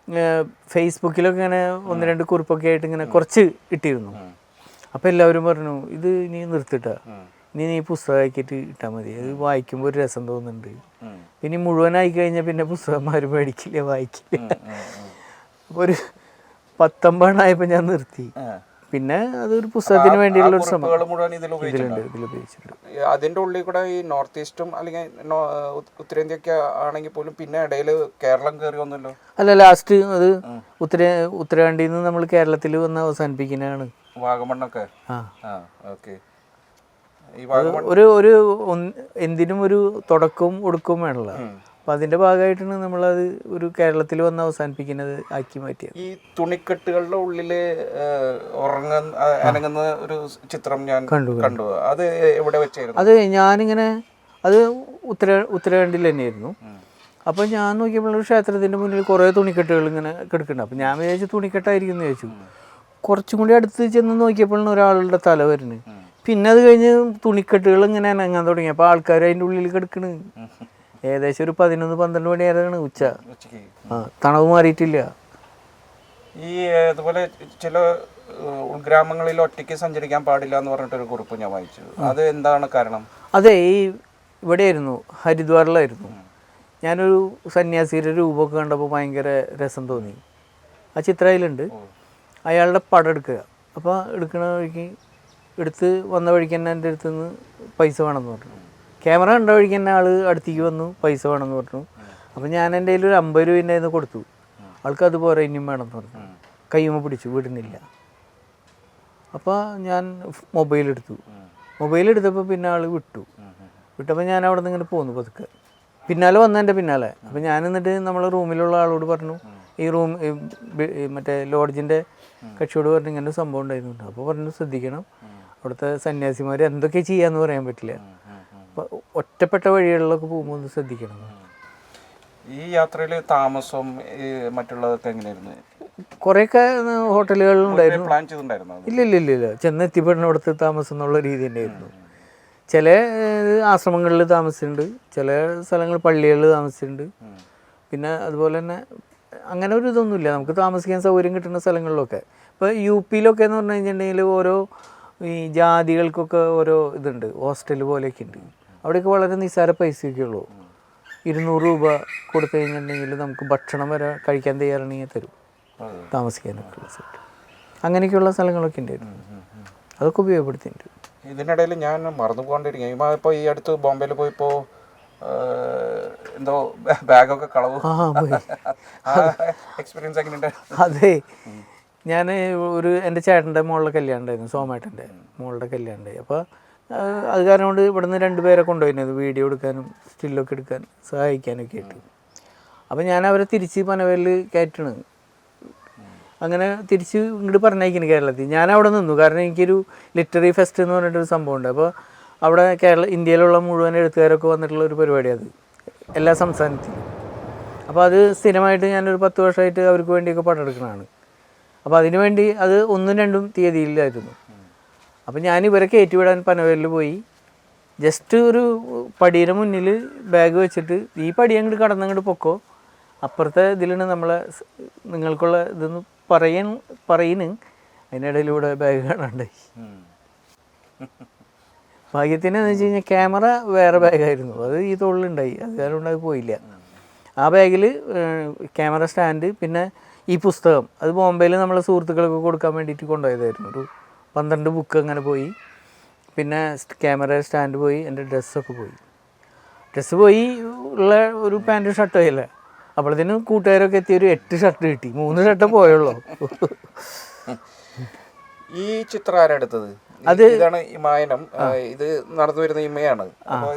ഫേസ്ബുക്കിലൊക്കെ ഇങ്ങനെ 1-2 കുറിപ്പൊക്കെ ആയിട്ട് ഇങ്ങനെ കുറച്ച് ഇട്ടിരുന്നു. അപ്പോൾ എല്ലാവരും പറഞ്ഞു ഇത് നീ നിർത്തിട്ടാ, നീ പുസ്തകമാക്കിയിട്ട് ഇട്ടാൽ മതി, അത് വായിക്കുമ്പോൾ ഒരു രസം തോന്നുന്നുണ്ട്. പിന്നെ മുഴുവനായി കഴിഞ്ഞാൽ പിന്നെ പുസ്തകം ആരും മേടിക്കില്ല, വായിക്കില്ല. അപ്പോൾ ഒരു 19 ആയപ്പോൾ ഞാൻ നിർത്തി. പിന്നെ അതൊരു പുസ്തകത്തിന് വേണ്ടിയുള്ള ഒരു അതിൻ്റെ ഉള്ളിൽ കൂടെ ഈ നോർത്ത് ഈസ്റ്റും അല്ലെങ്കിൽ ഉത്തരേന്ത്യയൊക്കെ ആണെങ്കിൽ പോലും പിന്നെ ഇടയിൽ കേരളം കയറി വന്നല്ലോ. അല്ല, ലാസ്റ്റ് അത് ഉത്തരാഖണ്ഡിൽ നിന്ന് നമ്മൾ കേരളത്തിൽ വന്ന് അവസാനിപ്പിക്കുന്നതാണ്. വാഗമണ്ണൊക്കെ ഒരു എന്തിനും ഒരു തുടക്കവും ഒടുക്കവും വേണമല്ലോ. അപ്പം അതിൻ്റെ ഭാഗമായിട്ടാണ് നമ്മളത് ഒരു കേരളത്തിൽ വന്ന് അവസാനിപ്പിക്കുന്നത് ആക്കി മാറ്റിയത്. ഈ തുണിക്കെട്ടുകളുടെ ഉള്ളിൽ അനങ്ങുന്ന ഒരു ചിത്രം ഞാൻ കണ്ടു. അത് എവിടെ വെച്ചായിരുന്നു? അത് ഞാനിങ്ങനെ അത് ഉത്തരാഖണ്ഡിൽ തന്നെയായിരുന്നു. അപ്പം ഞാൻ നോക്കിയപ്പോൾ ഒരു ക്ഷേത്രത്തിൻ്റെ മുന്നിൽ കുറേ തുണിക്കെട്ടുകൾ ഇങ്ങനെ കിടക്കുന്നുണ്ട്. അപ്പം ഞാൻ വിചാരിച്ചു തുണിക്കെട്ടായിരിക്കും എന്ന് ചോദിച്ചു. കുറച്ചും കൂടി അടുത്ത് ചെന്ന് നോക്കിയപ്പോഴാണ് ഒരാളുടെ തല വരുന്നത്. പിന്നെ അത് കഴിഞ്ഞ് തുണിക്കെട്ടുകൾ ഇങ്ങനെ അനങ്ങാൻ തുടങ്ങി. അപ്പോൾ ആൾക്കാർ അതിൻ്റെ ഉള്ളിൽ കിടക്കണ്. ഏകദേശം ഒരു 11-12 മണി നേരമാണ് ഉച്ച. തണവ് മാറിയിട്ടില്ല. ഈ അതുപോലെ ചില ഉൾഗ്രാമങ്ങളിൽ ഒറ്റയ്ക്ക് സഞ്ചരിക്കാൻ പാടില്ല എന്ന് പറഞ്ഞിട്ടൊരു കുറിപ്പ് ഞാൻ വായിച്ചു. അത് എന്താണ് കാരണം? അതെ, ഈ ഇവിടെയായിരുന്നു, ഹരിദ്വാറിലായിരുന്നു. ഞാനൊരു സന്യാസിയുടെ രൂപമൊക്കെ കണ്ടപ്പോൾ ഭയങ്കര രസം തോന്നി. ആ ചിത്രം അതിലുണ്ട്. അയാളുടെ പടം എടുക്കുക. അപ്പോൾ എടുക്കണ വഴിക്ക് വന്ന വഴിക്ക് തന്നെ എൻ്റെ അടുത്ത് നിന്ന് പൈസ വേണമെന്ന് പറഞ്ഞു. ക്യാമറ കണ്ട വഴിക്ക് തന്നെ ആൾ അടുത്തേക്ക് വന്നു, പൈസ വേണമെന്ന് പറഞ്ഞു. അപ്പോൾ ഞാൻ എൻ്റെ കയ്യിൽ ഒരു 50 രൂപേൻ്റെ കയ്യിൽ കൊടുത്തു. ആൾക്ക് അതുപോലെ ഇനിയും വേണമെന്ന് പറഞ്ഞു. കയ്യുമ്മ പിടിച്ചു, വിടുന്നില്ല. അപ്പോൾ ഞാൻ മൊബൈലെടുത്തപ്പോൾ പിന്നെ ആൾ വിട്ടപ്പോൾ ഞാൻ അവിടെ നിന്ന് ഇങ്ങനെ പോന്നു പതുക്കെ. പിന്നാലെ വന്നതിൻ്റെ പിന്നാലെ. അപ്പോൾ ഞാൻ എന്നിട്ട് നമ്മളെ റൂമിലുള്ള ആളോട് പറഞ്ഞു, ഈ മറ്റേ ലോഡ്ജിൻ്റെ കക്ഷിയോട് പറഞ്ഞു ഇങ്ങനെ ഒരു സംഭവം ഉണ്ടായിരുന്നു. അപ്പോൾ പറഞ്ഞു ശ്രദ്ധിക്കണം, അവിടുത്തെ സന്യാസിമാർ എന്തൊക്കെ ചെയ്യാന്ന് പറയാൻ പറ്റില്ല. അപ്പോൾ ഒറ്റപ്പെട്ട വഴികളിലൊക്കെ പോകുമ്പോൾ ഒന്ന് ശ്രദ്ധിക്കണം. ഈ യാത്രയിൽ താമസം മറ്റുള്ളതൊക്കെ എങ്ങനെയായിരുന്നു? കുറേയൊക്കെ ഹോട്ടലുകളിലുണ്ടായിരുന്നു. പ്ലാൻ ചെയ്തിട്ടുണ്ടായിരുന്നു? ഇല്ല, ചെന്നെത്തിപ്പെടുന്ന അവിടുത്തെ താമസം എന്നുള്ള രീതി തന്നെയായിരുന്നു. ചില ആശ്രമങ്ങളിൽ താമസിച്ചിട്ടുണ്ട്, ചില സ്ഥലങ്ങൾ പള്ളികളിൽ താമസിച്ചിട്ടുണ്ട്. പിന്നെ അതുപോലെ തന്നെ അങ്ങനെ ഒരു ഇതൊന്നുമില്ല, നമുക്ക് താമസിക്കാൻ സൗകര്യം കിട്ടുന്ന സ്ഥലങ്ങളിലൊക്കെ. ഇപ്പോൾ യു പിയിലൊക്കെ എന്ന് പറഞ്ഞു കഴിഞ്ഞിട്ടുണ്ടെങ്കിൽ ഓരോ ഈ ജാതികൾക്കൊക്കെ ഓരോ ഇതുണ്ട്, ഹോസ്റ്റൽ പോലെയൊക്കെ ഉണ്ട്. അവിടെയൊക്കെ വളരെ നിസ്സാര പൈസയൊക്കെ ഉള്ളൂ. 200 രൂപ കൊടുത്തു കഴിഞ്ഞിട്ടുണ്ടെങ്കിൽ നമുക്ക് ഭക്ഷണം വരെ കഴിക്കാൻ തയ്യാറാണെങ്കിൽ തരും, താമസിക്കാനൊക്കെ ഉള്ള സെറ്റ്. അങ്ങനെയൊക്കെയുള്ള സ്ഥലങ്ങളൊക്കെ ഉണ്ടായിരുന്നു, അതൊക്കെ ഉപയോഗപ്പെടുത്തിയിട്ടുണ്ട്. ഇതിനിടയിൽ ഞാൻ മറന്നു പോകാണ്ടിരിക്കുക, ഇപ്പോൾ ഈ അടുത്ത് ബോംബെയിൽ പോയപ്പോൾ എന്തോ ബാഗൊക്കെ കളവ്, എക്സ്പീരിയൻസ് എങ്ങനെയുണ്ട്? അതെ, ഞാൻ എൻ്റെ ചേട്ടൻ്റെ മോളുടെ കല്യാണം ഉണ്ടായിരുന്നു, സോമേട്ടൻ്റെ മോളുടെ കല്യാണം ഉണ്ടായി. അപ്പോൾ അത് കാരണം കൊണ്ട് ഇവിടെ നിന്ന് 2 പേരെ കൊണ്ടുപോയിരുന്നത് വീഡിയോ എടുക്കാനും സ്റ്റില്ലൊക്കെ എടുക്കാൻ സഹായിക്കാനൊക്കെ ആയിട്ട്. അപ്പോൾ ഞാൻ അവരെ തിരിച്ച് പനവേലിൽ കയറ്റണ്, അങ്ങനെ തിരിച്ച് ഇങ്ങോട്ട് പറഞ്ഞയക്കുന്നു കേരളത്തിൽ. ഞാൻ അവിടെ നിന്നു, കാരണം എനിക്കൊരു ലിറ്റററി ഫെസ്റ്റ് എന്ന് പറഞ്ഞിട്ടൊരു സംഭവമുണ്ട്. അപ്പോൾ അവിടെ ഇന്ത്യയിലുള്ള മുഴുവൻ എഴുത്തുകാരൊക്കെ വന്നിട്ടുള്ള ഒരു പരിപാടിയാണ് അത്, എല്ലാ സംസ്ഥാനത്തിലും. അപ്പോൾ അത് സ്ഥിരമായിട്ട് ഞാനൊരു 10 വർഷമായിട്ട് അവർക്ക് വേണ്ടിയൊക്കെ പടമെടുക്കുന്നതാണ്. അപ്പോൾ അതിനു വേണ്ടി അത് 1ഉം 2ഉം തീയതിയിലായിരുന്നു. അപ്പോൾ ഞാൻ ഇവരെ കയറ്റിവിടാൻ പനവേലിൽ പോയി. ജസ്റ്റ് ഒരു പടിയുടെ മുന്നിൽ ബാഗ് വെച്ചിട്ട്, ഈ പടി അങ്ങോട്ട് കടന്നങ്ങോട്ട് പൊക്കോ, അപ്പുറത്തെ ഇതിലാണ് നമ്മളെ നിങ്ങൾക്കുള്ള ഇതൊന്ന് പറയുന്നു. അതിനിടയിലൂടെ ബാഗ് കാണാണ്ടായി. ഭാഗ്യത്തിന് എന്ന് വെച്ച് കഴിഞ്ഞാൽ ക്യാമറ വേറെ ബാഗായിരുന്നു, അത് ഈ തോളിലുണ്ടായി, അത് കാരണം അത് പോയില്ല. ആ ബാഗിൽ ക്യാമറ സ്റ്റാൻഡ്, പിന്നെ ഈ പുസ്തകം, അത് ബോംബെയിൽ നമ്മളെ സുഹൃത്തുക്കൾക്ക് കൊടുക്കാൻ വേണ്ടിയിട്ട് കൊണ്ടുപോയതായിരുന്നു. ഒരു 12 ബുക്ക് അങ്ങനെ പോയി, പിന്നെ ക്യാമറ സ്റ്റാൻഡ് പോയി, എൻ്റെ ഡ്രസ്സൊക്കെ പോയി. ഡ്രസ്സ് പോയി ഉള്ള ഒരു പാൻറ്റും ഷർട്ടും ആയില്ല. അപ്പോഴത്തേനും കൂട്ടുകാരൊക്കെ എത്തി, ഒരു 8 ഷർട്ട് കിട്ടി, 3 ഷർട്ട് പോയുള്ളൂ. ഈ ചിത്രം ആരെടുത്തത്? അത് ഇതാണ് ഇമായനം, ഇത് നടന്നു വരുന്ന ഇമയാണ്.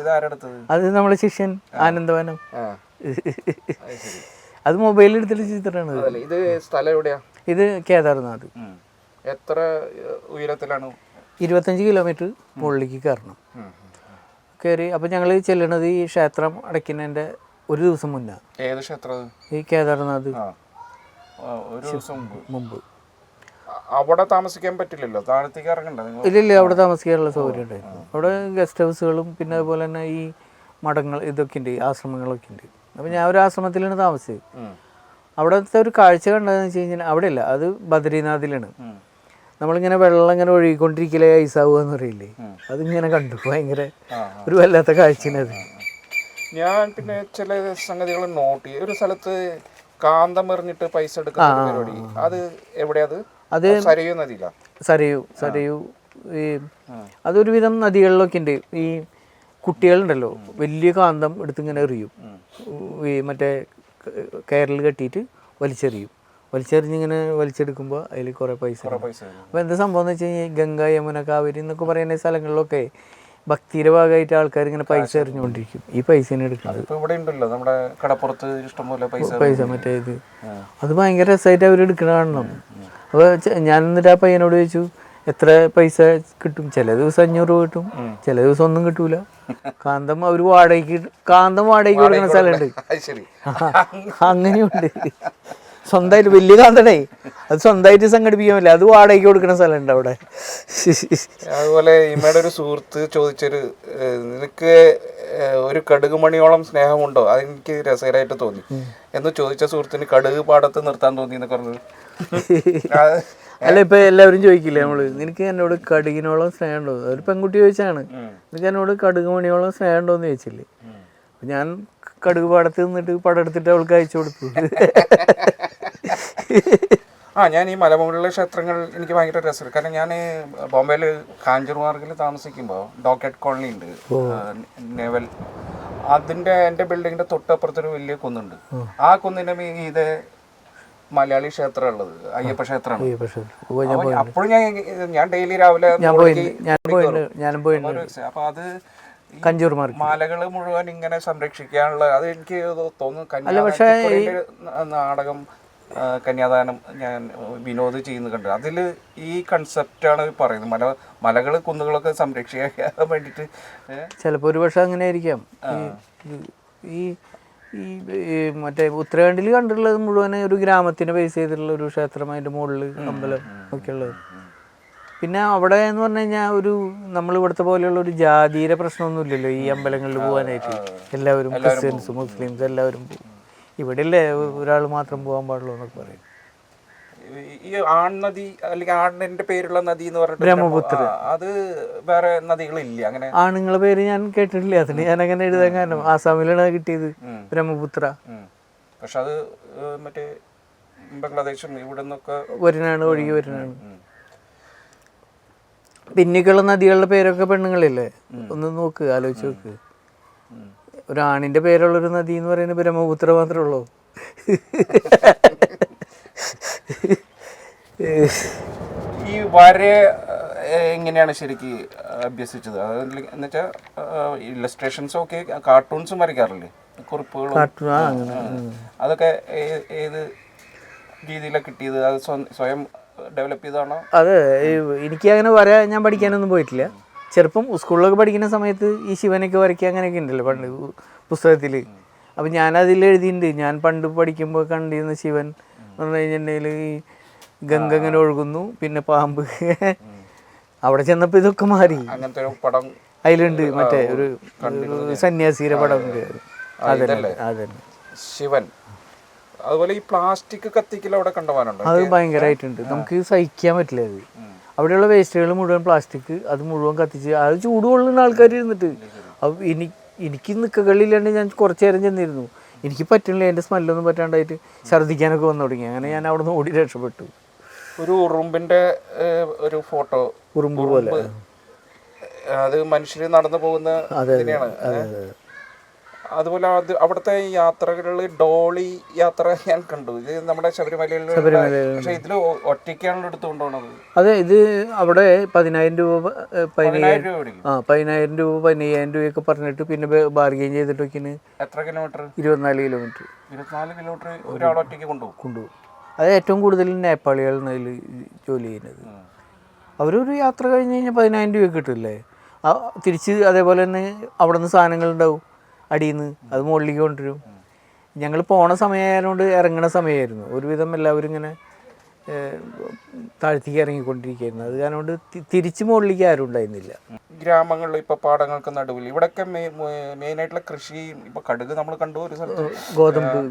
ഇത് ആരെടുത്തത്? അത് നമ്മുടെ ശിഷ്യൻ ആനന്ദവനം. അത് മൊബൈലിൽ എടുത്തിട്ട് ചിത്രമാണ്. ഇത് സ്ഥലം എവിടെയാ? ഇത് കേദാർനാഥ്. എത്ര ഉയരത്തിലാണ്? 25 കിലോമീറ്റർ മുകളിലേക്ക് കയറണം. കയറി അപ്പോൾ ഞങ്ങൾ ചെല്ലണത് ഈ ക്ഷേത്രം അടയ്ക്കുന്നതിൻ്റെ ഒരു ദിവസം മുന്നേ. ഏത് ക്ഷേത്രം? ഈ കേദാർനാഥ്. ഒരു ദിവസം മുമ്പ്. അവിടെ താമസിക്കാൻ പറ്റില്ലല്ലോ, താഴത്തേക്ക് ഇറങ്ങണ്ട? ഇല്ല, അവിടെ താമസിക്കാനുള്ള സൗകര്യം ഉണ്ടായിരുന്നു. അവിടെ ഗസ്റ്റ് ഹൗസുകളും പിന്നെ അതുപോലെ തന്നെ ഈ മഠങ്ങൾ ഇതൊക്കെ ഉണ്ട്, ആശ്രമങ്ങളൊക്കെ ഉണ്ട്. അപ്പോൾ ഞാൻ ഒരു ആശ്രമത്തിലാണ് താമസിച്ചത്. അവിടുത്തെ ഒരു കാഴ്ച കണ്ടതെന്ന് വെച്ച് കഴിഞ്ഞാൽ, അവിടെയല്ല, അത് ബദ്രീനാഥിലാണ്. നമ്മളിങ്ങനെ വെള്ളം ഇങ്ങനെ ഒഴുകിക്കൊണ്ടിരിക്കലേ ഐസാവുക എന്ന് പറയില്ലേ, അതിങ്ങനെ കണ്ടു. ഭയങ്കര ഒരു വല്ലാത്ത കാഴ്ചയാണ്. ഞാൻ പിന്നെ ചില സംഗതികൾ നോട്ട് ചെയ്യും. ഒരു സ്ഥലത്ത് കാന്തം എറിഞ്ഞിട്ട് പൈസ എടുക്കുന്ന പരിപാടി, അത് എവിടെയത്? അത് സരയൂ നദിയിലാണ്. സരയൂ ഈ അതൊരുവിധം നദികളിലൊക്കെ ഉണ്ട്. ഈ കുട്ടികളുണ്ടല്ലോ, വലിയ കാന്തം എടുത്തിങ്ങനെ എറിയും, ഈ മറ്റേ കയറിൽ കെട്ടിയിട്ട് വലിച്ചെറിഞ്ഞിങ്ങനെ വലിച്ചെടുക്കുമ്പോൾ അതിൽ കുറേ പൈസ. അപ്പോൾ എന്താ സംഭവം എന്ന് വെച്ച് കഴിഞ്ഞാൽ, ഗംഗ, യമുന, കാവേരി എന്നൊക്കെ പറയുന്ന സ്ഥലങ്ങളിലൊക്കെ ഭക്തിയുടെ ഭാഗമായിട്ട് ആൾക്കാർ ഇങ്ങനെ പൈസ എറിഞ്ഞുകൊണ്ടിരിക്കും. ഈ പൈസ എടുക്കുന്നത് ഇവിടെ ഉണ്ടല്ലോ, നമ്മുടെ കടപ്പുറത്ത് ഇഷ്ടംപോലെ പൈസ മറ്റേ ഇത്, അത് ഭയങ്കര രസമായിട്ട് അവർ എടുക്കണ കാണണം. അപ്പോൾ ഞാൻ എന്നിട്ട് ആ പയ്യനോട് ചോദിച്ചു, എത്ര പൈസ കിട്ടും? ചില ദിവസം 500 രൂപ കിട്ടും, ചില ദിവസം ഒന്നും കിട്ടൂല. കാന്തം അവർ വാടകയ്ക്ക് കൊടുക്കുന്ന സ്ഥലമുണ്ട്. അങ്ങനെയുണ്ട്. സ്വന്തമായിട്ട് വലിയ കാന്തടേ, അത് സ്വന്തമായിട്ട് സംഘടിപ്പിക്കാൻ പറ്റില്ല, അത് വാടകയ്ക്ക് കൊടുക്കുന്ന സ്ഥലമുണ്ട് അവിടെ. അതുപോലെ ഇമ്മയുടെ ഒരു സുഹൃത്ത് ചോദിച്ചൊരു, നിനക്ക് ഒരു കടുക് മണിയോളം സ്നേഹമുണ്ടോ? അതെനിക്ക് രസകരമായിട്ട് തോന്നി എന്ന് ചോദിച്ച സുഹൃത്തിന് കടുക് പാടത്ത് നിർത്താൻ തോന്നി എന്നൊക്കെ പറഞ്ഞത്. അല്ല, ഇപ്പൊ എല്ലാവരും ചോദിക്കില്ലേ നമ്മള്, നിനക്ക് എന്നോട് കടുകിനോളം സ്നേഹം ഉണ്ടോ? ഒരു പെൺകുട്ടി ചോദിച്ചാണ്, നിനക്ക് എന്നോട് കടുക് മണിയോളം സ്നേഹം ഉണ്ടോന്ന് ചോദിച്ചില്ലേ. ഞാൻ കടുക് പാടത്ത് നിന്നിട്ട് പടം എടുത്തിട്ട് അവൾക്ക് അയച്ചു കൊടുത്തു. ഞാൻ ഈ മലമുകളിലെ ക്ഷേത്രങ്ങൾ എനിക്ക് ഭയങ്കര രസമാണ്. കാരണം ഞാൻ ബോംബെയിൽ കാഞ്ചൂർ മാർഗിൽ താമസിക്കുമ്പോൾ ഡോക്കറ്റ് കോളനി ഉണ്ട്, നേവൽ, അതിൻ്റെ എൻ്റെ ബിൽഡിങ്ങിൻ്റെ തൊട്ടപ്പുറത്തൊരു വലിയ കുന്നുണ്ട്. ആ കുന്നിൻ്റെ ഇത് മലയാളി ക്ഷേത്രം ഉള്ളത്, അയ്യപ്പ ക്ഷേത്രമാണ്. അപ്പോഴും ഞാൻ ഡെയിലി രാവിലെ അപ്പൊ അത് കഞ്ചൂർ മാർക്കറ്റ് മലകൾ മുഴുവൻ ഇങ്ങനെ സംരക്ഷിക്കാനുള്ള, അത് എനിക്ക് തോന്നുന്നു നാടകം കന്യാദാനം ഞാൻ വിനോദ് ചെയ്യുന്നത് കണ്ടു. അതിൽ ഈ കൺസെപ്റ്റാണ് പറയുന്നത്, മലകൾ കുന്നുകളൊക്കെ സംരക്ഷിക്കാൻ വേണ്ടിയിട്ട്. ചിലപ്പോൾ ഒരു പക്ഷേ അങ്ങനെ ആയിരിക്കാം. ഈ മറ്റേ ഉത്തരാഖണ്ഡിൽ കണ്ടിട്ടുള്ളത് മുഴുവൻ ഒരു ഗ്രാമത്തിനെ ബേസ് ചെയ്തിട്ടുള്ള ഒരു ക്ഷേത്രം, അതിൻ്റെ മുകളിൽ അമ്പലം ഒക്കെ ഉള്ളത്. പിന്നെ അവിടെ എന്ന് പറഞ്ഞു കഴിഞ്ഞാൽ ഒരു നമ്മൾ ഇവിടുത്തെ പോലെയുള്ള ഒരു ജാതീയ പ്രശ്നമൊന്നും ഇല്ലല്ലോ ഈ അമ്പലങ്ങളിൽ പോകാനായിട്ട്. എല്ലാവരും ക്രിസ്ത്യൻസ്, മുസ്ലിംസ് എല്ലാവരും പോകും. ഇവിടെ അല്ലേ ഒരാൾ മാത്രം പോകാൻ പാടുള്ളൂ എന്നൊക്കെ പറയും. ഈ ആൺനദി അല്ലെങ്കിൽ ആണിന്റെ പേരുള്ള നദി എന്ന് പറഞ്ഞിട്ട് ബ്രഹ്മപുത്ര, അത് വേറെ നദികളില്ല അങ്ങനെ? ആണുങ്ങളെ പേര് ഞാൻ കേട്ടിട്ടില്ല, അതിന് ഞാൻ അങ്ങനെ എഴുതാൻ കാരണം ആസാമിലാണ് കിട്ടിയത് ബ്രഹ്മപുത്ര. പക്ഷെ അത് മറ്റേ ബംഗ്ലാദേശും ഇവിടെ നിന്നൊക്കെ വരുന്നതാണ്, ഒഴുകി വരുന്നതാണ്. പിന്നിക്കുള്ള നദികളുടെ പേരൊക്കെ പെണ്ണുങ്ങളില്ലേ, ഒന്ന് നോക്ക്, ആലോചിച്ച് നോക്ക്. ഒരു ആണിന്റെ പേരുള്ളൊരു നദി എന്ന് പറയുന്നത് ബ്രഹ്മപുത്ര മാത്രമേ ഉള്ളൂ. ഈ വര എങ്ങനെയാണ് ശരിക്ക് അഭ്യസിച്ചത്? എന്നുവെച്ചാൽ ഇല്ലസ്ട്രേഷൻസും ഒക്കെ കാർട്ടൂൺസും വരയ്ക്കാറില്ലേ, കുറിപ്പുകളും, അതൊക്കെ ഏത് രീതിയിലാണ് കിട്ടിയത്? അത് സ്വയം ഡെവലപ്പ് ചെയ്തതാണോ? അതെ, എനിക്ക് അങ്ങനെ ഞാൻ പഠിക്കാനൊന്നും പോയിട്ടില്ല. ചെറുപ്പം സ്കൂളിലൊക്കെ പഠിക്കുന്ന സമയത്ത് ഈ ശിവനൊക്കെ വരയ്ക്കുക അങ്ങനെയൊക്കെ ഉണ്ടല്ലോ പണ്ട് പുസ്തകത്തിൽ. അപ്പം ഞാനതിൽ എഴുതിയിട്ടുണ്ട്, ഞാൻ പണ്ട് പഠിക്കുമ്പോൾ കണ്ടിരുന്ന ശിവൻ എന്ന് പറഞ്ഞു കഴിഞ്ഞിട്ടുണ്ടെങ്കിൽ ഈ ഗംഗ ഇങ്ങനെ ഒഴുകുന്നു, പിന്നെ പാമ്പ്. അവിടെ ചെന്നപ്പോൾ ഇതൊക്കെ മാറി. അങ്ങനത്തെ ഒരു പടം അതിലുണ്ട്, മറ്റേ ഒരു സന്യാസിയുടെ പടം ഉണ്ട്. അതല്ലേ ശിവൻ. അതുപോലെ ഈ പ്ലാസ്റ്റിക് കത്തിക്കൽ അവിടെ കണ്ടുപോകാനുണ്ട്. അത് ഭയങ്കരമായിട്ടുണ്ട്, നമുക്ക് സഹിക്കാൻ പറ്റില്ല അത്. അവിടെയുള്ള വേസ്റ്റുകൾ മുഴുവൻ പ്ലാസ്റ്റിക്, അത് മുഴുവൻ കത്തിച്ച്, അത് ചൂട് കൊള്ളുന്ന ആൾക്കാർ ഇരുന്നിട്ട്. അപ്പോൾ എനിക്ക് നിൽക്കകളില്ലാണ്ട് ഞാൻ കുറച്ച് നേരം ചെന്നിരുന്നു. എനിക്ക് പറ്റുന്നില്ല, എൻ്റെ സ്മെല്ലൊന്നും പറ്റാണ്ടായിട്ട് ഛർദ്ദിക്കാനൊക്കെ വന്നു തുടങ്ങി. അങ്ങനെ ഞാൻ അവിടെ നിന്ന് ഓടി രക്ഷപ്പെട്ടു. ഒരു ഉറുമ്പിൻ്റെ ഒരു ഫോട്ടോ, ഉറുമ്പ് പോലെ, അത് മനുഷ്യർ നടന്നു പോകുന്ന ഇതിനെയാണ്. അതുപോലെ അവിടുത്തെ യാത്രകളിൽ ഡോളി യാത്ര ഞാൻ കണ്ടു. ഇത് നമ്മുടെ ശബരിമലയിൽ, പക്ഷെ ഇതിൽ ഒറ്റയ്ക്കാണല്ലോ എടുത്തുകൊണ്ടുപോകണത്. അതെ, ഇത് അവിടെ 10,000 രൂപ 15,000 രൂപയൊക്കെ പറഞ്ഞിട്ട് പിന്നെ ബാർഗെയിൻ ചെയ്തിട്ടൊക്കെയാണ്. എത്ര കിലോമീറ്റർ? 24 കിലോമീറ്റർ. 24 കിലോമീറ്റർ ഒരാൾ ഒറ്റയ്ക്ക് കൊണ്ടുപോകും. അത് ഏറ്റവും കൂടുതൽ നേപ്പാളികളാണ് അതിൽ ജോലി ചെയ്യുന്നത്. അവരൊരു യാത്ര കഴിഞ്ഞ് കഴിഞ്ഞാൽ 10,000 രൂപ കിട്ടില്ലേ. തിരിച്ച് അതേപോലെ തന്നെ അവിടെ നിന്ന് സാധനങ്ങളുണ്ടാവും അടിയിൽ നിന്ന്, അത് മുകളിലേക്ക് കൊണ്ടുവരും. ഞങ്ങൾ പോണ സമയമായതുകൊണ്ട് ഇറങ്ങണ സമയമായിരുന്നു. ഒരുവിധം എല്ലാവരും ഇങ്ങനെ താഴ്ത്തിക്ക് ഇറങ്ങിക്കൊണ്ടിരിക്കുകയായിരുന്നു. അത് കാരണം കൊണ്ട് തിരിച്ച് മുകളിലേക്ക് ആരും ഉണ്ടായിരുന്നില്ല. ഗ്രാമങ്ങളിൽ ഇപ്പോൾ പാടങ്ങൾക്ക് നടുവിൽ ഇവിടെയൊക്കെ മെയിനായിട്ടുള്ള കൃഷി, ഇപ്പോൾ കടുക് നമ്മൾ കണ്ടു ഒരു സ്ഥലത്ത്,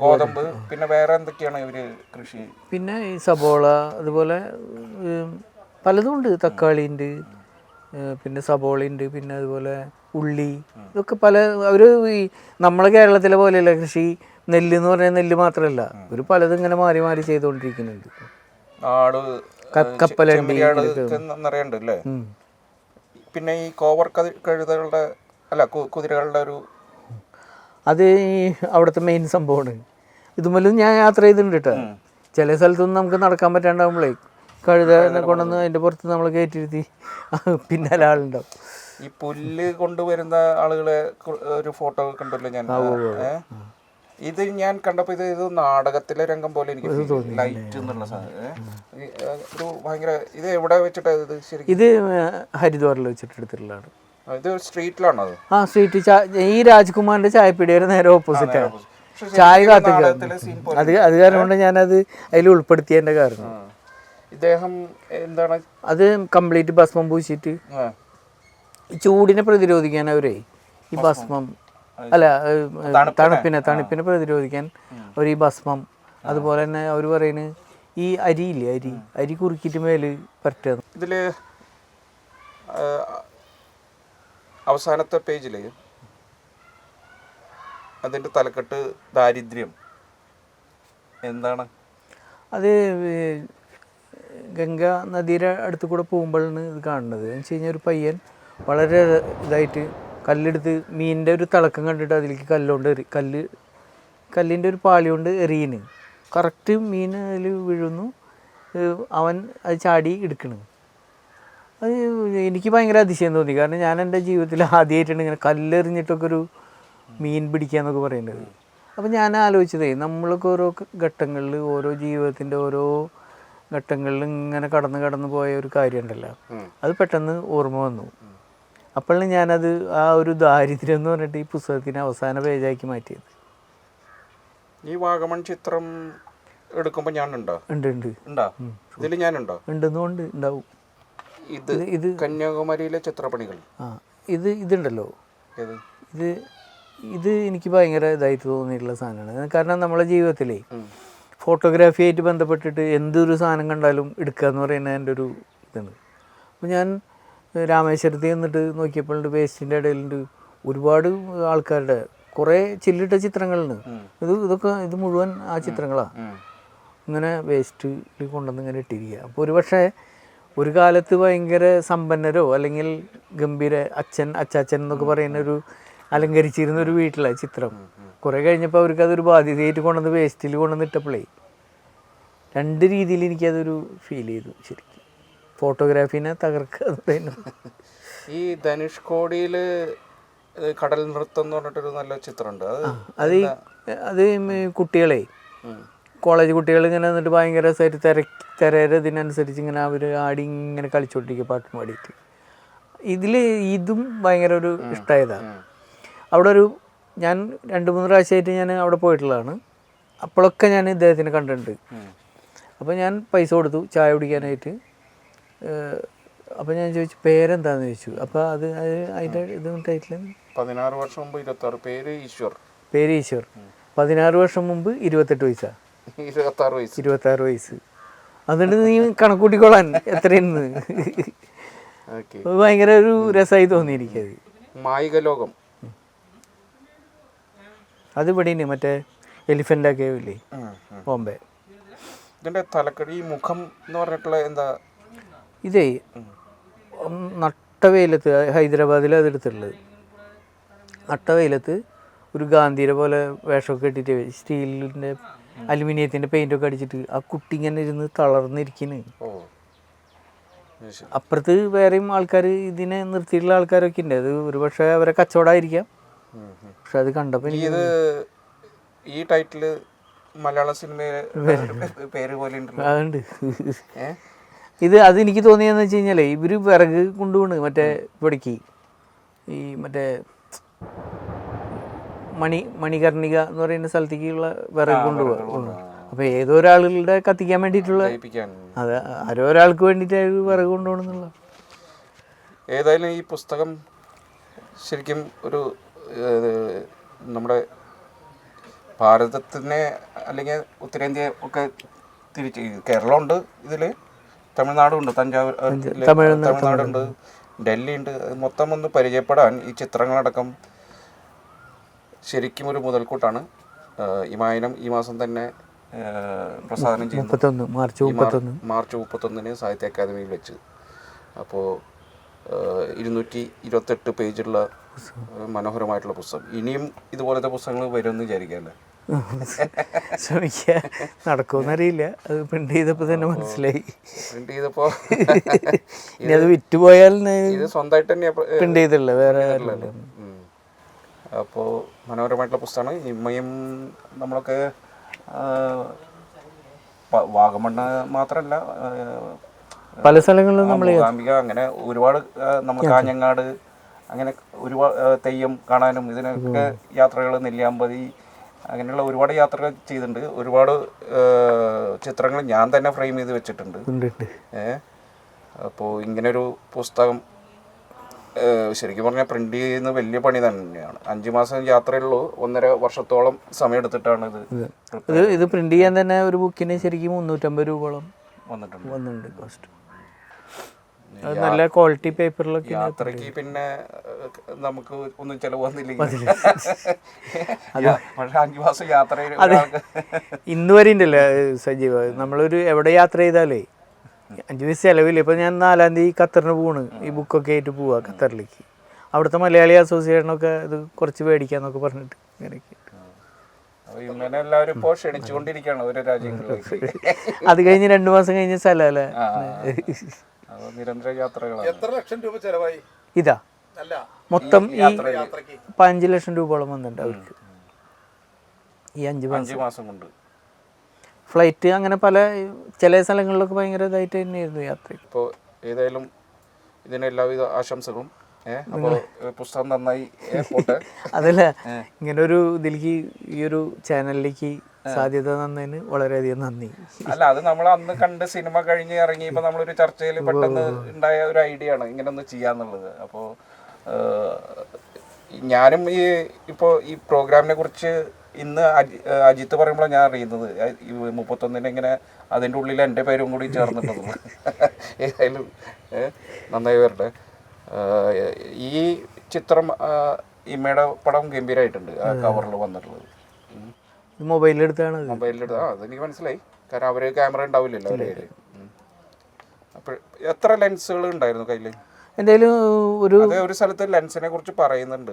ഗോതമ്പ്, പിന്നെ വേറെ എന്തൊക്കെയാണ് ഇവർ കൃഷി? പിന്നെ ഈ സബോള, അതുപോലെ പലതും ഉണ്ട്. തക്കാളി ഉണ്ട്, പിന്നെ സബോള ഉണ്ട്, പിന്നെ അതുപോലെ ഉള്ളി, ഇതൊക്കെ പല. അവർ ഈ നമ്മളെ കേരളത്തിലെ പോലെയല്ല കൃഷി. നെല്ല് എന്ന് പറഞ്ഞാൽ നെല്ല് മാത്രമല്ല, ഒരു പലതും ഇങ്ങനെ മാറി മാറി ചെയ്തുകൊണ്ടിരിക്കുന്നുണ്ട്. കപ്പലുണ്ട് അല്ലേ? പിന്നെ ഈ കോവർ കഴുതകളുടെ കുതിരകളുടെ ഒരു, അത് ഈ അവിടുത്തെ മെയിൻ സംഭവമാണ്. ഇതുമല്ലും ഞാൻ യാത്ര ചെയ്തിട്ടുണ്ട് കേട്ടോ. ചില സ്ഥലത്തൊന്നും നമുക്ക് നടക്കാൻ പറ്റാണ്ടാവുമ്പോഴേ കഴുതനെ കൊണ്ടുവന്ന് അതിൻ്റെ പുറത്ത് നമ്മൾ കയറ്റിയിരുത്തി പിന്നാലെ ആളുണ്ടാവും. ഈ പുല്ല് കൊണ്ടുവരുന്ന ആളുകളെ ഒരു ഫോട്ടോ കണ്ടല്ലോ ഞാൻ. ഇത് ഞാൻ കണ്ടപ്പോൾ ഇത് നാടകത്തിലെ രംഗം പോലെ എനിക്ക് ലൈറ്റ് എന്നുള്ള ഒരു ഭയങ്കര. ഇത് എവിടെ വെച്ചിട്ട് ഇത് ശരിക്കും? ഇത് ഹരിദ്വാറിൽ വെച്ചിട്ട് എടുത്തിട്ടുള്ളതാണ്. ഇത് സ്ട്രീറ്റിലാണോ അത്? ആ, സ്ട്രീറ്റ്. ഈ രാജ്കുമാറിന്റെ ചായപ്പീടിയുടെ നേരെ ഓപ്പോസിറ്റാണ്. ചായ കാത്തിക്കുക. അത് കാരണം കൊണ്ട് ഞാനത് അതിൽ ഉൾപ്പെടുത്തിയതിന്റെ കാരണം. ഇദ്ദേഹം എന്താണ്? അത് കംപ്ലീറ്റ് ഭസ്മം പൂശിയിട്ട് ചൂടിനെ പ്രതിരോധിക്കാൻ അവരെ ഈ ഭസ്മം, അല്ല തണുപ്പിനെ പ്രതിരോധിക്കാൻ അവർ ഈ ഭസ്മം, അതുപോലെ തന്നെ അവർ പറയുന്നത് ഈ അരിയില്ലേ, അരി കുറുക്കിയിട്ട് മേല് പറ്റുക. ഇതിൽ അവസാനത്തെ പേജിൽ അതിൻ്റെ തലക്കെട്ട് ദാരിദ്ര്യം എന്താണ്? അത് ഗംഗ നദിയുടെ അടുത്ത് കൂടെ പോകുമ്പോഴാണ് ഇത് കാണുന്നത്. എന്ന് വെച്ച് കഴിഞ്ഞാൽ ഒരു പയ്യൻ വളരെ ഇതായിട്ട് കല്ലെടുത്ത് മീനിൻ്റെ ഒരു തിളക്കം കണ്ടിട്ട് അതിലേക്ക് കല്ലിൻ്റെ ഒരു പാളി കൊണ്ട് എറിയുന്നു. കറക്റ്റ് മീൻ അതിൽ വീഴുന്നു, അവൻ അത് ചാടി എടുക്കണം. അത് എനിക്ക് ഭയങ്കര അതിശയം തോന്നി. കാരണം ഞാൻ എൻ്റെ ജീവിതത്തിൽ ആദ്യമായിട്ടാണ് ഇങ്ങനെ കല്ലെറിഞ്ഞിട്ടൊക്കെ ഒരു മീൻ പിടിക്കുക എന്നൊക്കെ പറയുന്നത്. അപ്പോൾ ഞാൻ ആലോചിച്ചതേ, നമ്മളൊക്കെ ഓരോ ഘട്ടങ്ങളിൽ, ഓരോ ജീവിതത്തിൻ്റെ ഓരോ ഘട്ടങ്ങളിൽ ഇങ്ങനെ കടന്നു പോയ ഒരു കാര്യമുണ്ടല്ലോ, അത് പെട്ടെന്ന് ഓർമ്മ വന്നു. അപ്പോഴാണ് ഞാനത് ആ ഒരു ദാരിദ്ര്യം എന്ന് പറഞ്ഞിട്ട് ഈ പുസ്തകത്തിന് അവസാന പേജാക്കി മാറ്റിയത്. ഈ വാഗമൺ ചിത്രം എടുക്കുമ്പോൾ ഞാനുണ്ടോ? ഉണ്ട്. ഇതിൽ ഞാനുണ്ടോ? ഉണ്ടെന്നുകൊണ്ട് ഉണ്ടാവും. ഇത് കന്യാകുമാരിയിലെ ചിത്രപ്പണികൾ. ഇതുണ്ടല്ലോ, ഇത് എനിക്ക് ഭയങ്കര ഇതായിട്ട് തോന്നിയിട്ടുള്ള സാധനമാണ്. കാരണം നമ്മളെ ജീവിതത്തിലേ ഫോട്ടോഗ്രാഫി ആയിട്ട് ബന്ധപ്പെട്ടിട്ട് എന്തൊരു സാധനം കണ്ടാലും എടുക്കുക എന്ന് പറയുന്നത് എൻ്റെ ഒരു ഇതാണ്. അപ്പോൾ ഞാൻ രാമേശ്വരത്ത് നിന്നിട്ട് നോക്കിയപ്പോഴുണ്ട് വേസ്റ്റിൻ്റെ ഇടയിലുണ്ട് ഒരുപാട് ആൾക്കാരുടെ കുറേ ചില്ലിട്ട ചിത്രങ്ങളുണ്ട്. ഇത് മുഴുവൻ ആ ചിത്രങ്ങളാണ് ഇങ്ങനെ വേസ്റ്റിൽ കൊണ്ടുവന്ന് ഇങ്ങനെ ഇട്ടിരിക്കുക. അപ്പോൾ ഒരു പക്ഷേ ഒരു കാലത്ത് ഭയങ്കര സമ്പന്നരോ അല്ലെങ്കിൽ ഗംഭീര അച്ചാച്ചൻ എന്നൊക്കെ പറയുന്ന ഒരു അലങ്കരിച്ചിരുന്ന ഒരു വീട്ടിലെ ചിത്രം കുറേ കഴിഞ്ഞപ്പോൾ അവർക്ക് അതൊരു ബാധ്യതയായിട്ട് കൊണ്ടുവന്ന് വേസ്റ്റിൽ കൊണ്ടുവന്ന് ഇട്ടപ്പോഴേ രണ്ട് രീതിയിൽ എനിക്കതൊരു ഫീൽ ചെയ്തു. ശരിക്കും ഫോട്ടോഗ്രാഫീനെ തകർക്കുക എന്ന് പറയുന്നത്. ഈ ധനുഷ്കോടിയിൽ കടൽ നൃത്തം എന്ന് പറഞ്ഞിട്ടൊരു നല്ല ചിത്രമുണ്ട്. അത് കുട്ടികളെ കോളേജ് കുട്ടികൾ ഇങ്ങനെ വന്നിട്ട് ഭയങ്കര രസമായിട്ട് തിരയതിനനുസരിച്ച് ഇങ്ങനെ അവർ ആടി ഇങ്ങനെ കളിച്ചോണ്ടിരിക്കുക പാട്ടും പാടിയിട്ട്. ഇതും ഭയങ്കര ഒരു ഇഷ്ടമായതാണ്. അവിടെ ഞാൻ 2-3 പ്രാവശ്യമായിട്ട് ഞാൻ അവിടെ പോയിട്ടുള്ളതാണ്. അപ്പോഴൊക്കെ ഞാൻ ഇദ്ദേഹത്തിനെ കണ്ടിട്ടുണ്ട്. അപ്പോൾ ഞാൻ പൈസ കൊടുത്തു ചായ കുടിക്കാനായിട്ട്. അപ്പോൾ ഞാൻ ചോദിച്ചു പേരെന്താണെന്ന് ചോദിച്ചു. അപ്പോൾ അതിൻ്റെ ടൈറ്റിൽ 16 വർഷം മുമ്പ് 26 പേര് ഈശ്വർ. 16 വർഷം മുമ്പ് 28 വയസ്സാണ്. 26 വയസ്സ്. അതുകൊണ്ട് നീ കണക്കൂട്ടിക്കോളാൻ എത്രയെന്ന്. ഭയങ്കര ഒരു രസമായി തോന്നി എനിക്കത്. മായിക ലോകം അത് ഇവിടെ മറ്റേ എലിഫൻ്റ് ഒക്കെ ഇല്ലേ ബോംബെ. ഇതിൻ്റെ തലക്കടി ഈ മുഖം എന്ന് പറഞ്ഞിട്ടുള്ള എന്താ? ഇതേ നട്ടവെയിലത്ത് ഹൈദരാബാദിൽ അതെടുത്തിട്ടുള്ളത്. നട്ടവെയിലത്ത് ഒരു ഗാന്ധിയുടെ പോലെ വേഷമൊക്കെ ഇട്ടിട്ട് സ്റ്റീലിൻ്റെ അലുമിനിയത്തിൻ്റെ പെയിൻ്റൊക്കെ അടിച്ചിട്ട് ആ കുട്ടി ഇങ്ങനെ ഇരുന്ന് തളർന്നിരിക്കുന്നു. അപ്പുറത്ത് വേറെയും ആൾക്കാർ ഇതിനെ നിർത്തിയിട്ടുള്ള ആൾക്കാരൊക്കെ ഉണ്ട്. അത് ഒരു പക്ഷേ അവരെ കച്ചവടമായിരിക്കാം. പക്ഷെ അത് കണ്ടപ്പോൾ ഈ ടൈറ്റില് മലയാള സിനിമയിലെ പേര് പോലെ അതുണ്ട്. അതെനിക്ക് തോന്നിയെന്ന് വെച്ച് കഴിഞ്ഞാൽ ഇവർ വിറക് കൊണ്ടുപോണ് മറ്റേ ഇവിടേക്ക് ഈ മറ്റേ മണികർണിക എന്ന് പറയുന്ന സ്ഥലത്തേക്കുള്ള വിറക് കൊണ്ടുപോകുക. അപ്പോൾ ഏതോ ഒരാളുടെ കത്തിക്കാൻ വേണ്ടിയിട്ടുള്ള അത് ആരോ ഒരാൾക്ക് വേണ്ടിയിട്ട് വിറക് കൊണ്ടുപോകണമെന്നുള്ള. ഏതായാലും ഈ പുസ്തകം ശരിക്കും ഒരു നമ്മുടെ ഭാരതത്തിനെ അല്ലെങ്കിൽ ഉത്തരേന്ത്യ ഒക്കെ തിരിച്ച് കേരളമുണ്ട്, ഇതിൽ തമിഴ്നാടുണ്ട്, തമിഴ്നാടുണ്ട്, ഡൽഹി ഉണ്ട്. മൊത്തം ഒന്ന് പരിചയപ്പെടാൻ ഈ ചിത്രങ്ങളടക്കം ശരിക്കും ഒരു മുതൽക്കൂട്ടാണ്. ഇമായനം ഈ മാസം തന്നെ പ്രസാദനം ചെയ്യുന്നു. മാർച്ച് 31 സാഹിത്യ അക്കാദമിയിൽ വെച്ച്. അപ്പോൾ 228 പേജുള്ള മനോഹരമായിട്ടുള്ള പുസ്തകം. ഇനിയും ഇതുപോലത്തെ പുസ്തകങ്ങൾ വരുമെന്ന് വിചാരിക്കാമല്ലേ? ശ്രമിക്കുക, നടക്കുമെന്നറിയില്ല. അത് പ്രിന്റ് ചെയ്തപ്പോൾ തന്നെ മനസ്സിലായി. പ്രിന്റ് ചെയ്തപ്പോൾ ഇനി അത് വിറ്റുപോയാൽ ഇത് സ്വന്തമായിട്ട് തന്നെയാണ് പ്രിന്റ് ചെയ്തില്ല, വേറെ. അപ്പോൾ മനോഹരമായിട്ടുള്ള പുസ്തകമാണ്. ഇമ്മയും നമ്മളൊക്കെ വാഗമണ്ണ് മാത്രമല്ല പല സ്ഥലങ്ങളിലും നമ്മൾ മൂകാംബിക അങ്ങനെ ഒരുപാട് നമ്മൾ കാഞ്ഞങ്ങാട് അങ്ങനെ ഒരുപാട് തെയ്യം കാണാനും ഇതിനൊക്കെ യാത്രകൾ, നെല്ലിയാമ്പതി അങ്ങനെയുള്ള ഒരുപാട് യാത്രകൾ ചെയ്തിട്ടുണ്ട്. ഒരുപാട് ചിത്രങ്ങൾ ഞാൻ തന്നെ ഫ്രെയിം ചെയ്ത് വെച്ചിട്ടുണ്ട്. അപ്പോൾ ഇങ്ങനൊരു പുസ്തകം ശരിക്കും പറഞ്ഞാൽ പ്രിന്റ് ചെയ്യുന്നത് വലിയ പണി തന്നെയാണ്. 5 മാസം യാത്രയുള്ളൂ. 1.5 വർഷത്തോളം സമയം എടുത്തിട്ടാണ് ഇത് പ്രിന്റ് ചെയ്യാൻ തന്നെ ഒരു ബുക്കിന് ശരിക്കും 350 രൂപയോളം വന്നിട്ടുണ്ട് കോസ്റ്റ്. അത് നല്ല ക്വാളിറ്റി പേപ്പറിലൊക്കെ. യാത്രയ്ക്ക് പിന്നെ നമുക്ക് ഒന്നും ചിലവ് വന്നില്ലെങ്കിൽ പക്ഷെ 5 മാസം യാത്ര ഇന്ന് വരെ ഉണ്ടല്ലോ സജീവ. നമ്മളൊരു എവിടെ യാത്ര ചെയ്താലേ 5 ദിവസം ചിലവില്ല. ഇപ്പോൾ ഞാൻ 4-ാം തീയതി ഖത്തറിന് പോവാണ്. ഈ ബുക്കൊക്കെ ആയിട്ട് പോവുക ഖത്തറിലേക്ക്. അവിടുത്തെ മലയാളി അസോസിയേഷനൊക്കെ ഇത് കുറച്ച് മേടിക്കാന്നൊക്കെ പറഞ്ഞിട്ട് ഇങ്ങനെയൊക്കെ. എല്ലാവരും ഇപ്പോൾ ക്ഷണിച്ചുകൊണ്ടിരിക്കുകയാണ് ഓരോ രാജ്യങ്ങളിലേക്ക്. അത് കഴിഞ്ഞ് 2 മാസം കഴിഞ്ഞ സ്ഥലമല്ലേ. നിരന്തര യാത്രകളാണ്. എത്ര ലക്ഷം രൂപ ചെലവായി? ഇതാ മൊത്തം ഈ 5 ലക്ഷം രൂപയോളം വന്നിട്ടുണ്ട് അവർക്ക് ഈ 5 മാസം കൊണ്ട്. ഫ്ലൈറ്റ് അങ്ങനെ പല ചില സ്ഥലങ്ങളിലൊക്കെ ഭയങ്കര ഇതായിട്ട് തന്നെയായിരുന്നു യാത്ര. ഇപ്പോൾ ഏതായാലും ഇതിന് എല്ലാവിധ ആശംസകളും. അപ്പോൾ പുസ്തകം നന്നായി പോട്ടെ. അതല്ല, ഇങ്ങനെ ഒരു ഇതിലേക്ക് ഈ ഒരു ചാനലിലേക്ക് സാധ്യത തന്നതിന് വളരെയധികം നന്ദി. അല്ല, അത് നമ്മൾ അന്ന് കണ്ട് സിനിമ കഴിഞ്ഞ് ഇറങ്ങിയപ്പോൾ നമ്മളൊരു ചർച്ചയിൽ പെട്ടെന്ന് ഉണ്ടായ ഒരു ഐഡിയ ആണ് ഇങ്ങനെ ഒന്ന് ചെയ്യാന്നുള്ളത്. അപ്പോൾ ഞാനും ഇപ്പോൾ ഈ പ്രോഗ്രാമിനെ കുറിച്ച് ഇന്ന് അജിത്ത് പറയുമ്പോഴാണ് ഞാൻ അറിയുന്നത് ഈ 31 ഇങ്ങനെ അതിൻ്റെ ഉള്ളിൽ എൻ്റെ പേരും കൂടി ചേർന്നിട്ടുള്ളത്. ഏതായാലും നന്നായി വരട്ടെ. ഈ ചിത്രം ഇമ്മയുടെ പടം ഗംഭീരമായിട്ടുണ്ട്, ആ കവറിൽ വന്നിട്ടുള്ളത്. മൊബൈലിലെടുത്താണ്. മൊബൈലിലെടുത്ത് അതെനിക്ക് മനസ്സിലായി, കാരണം അവർ ക്യാമറ ഉണ്ടാവില്ലല്ലോ അവരുടെ കയ്യിൽ. അപ്പോൾ എത്ര ലെൻസുകൾ ഉണ്ടായിരുന്നു കയ്യിൽ? എൻ്റെ ഒരു സ്ഥലത്ത് ലെൻസിനെ കുറിച്ച് പറയുന്നുണ്ട്.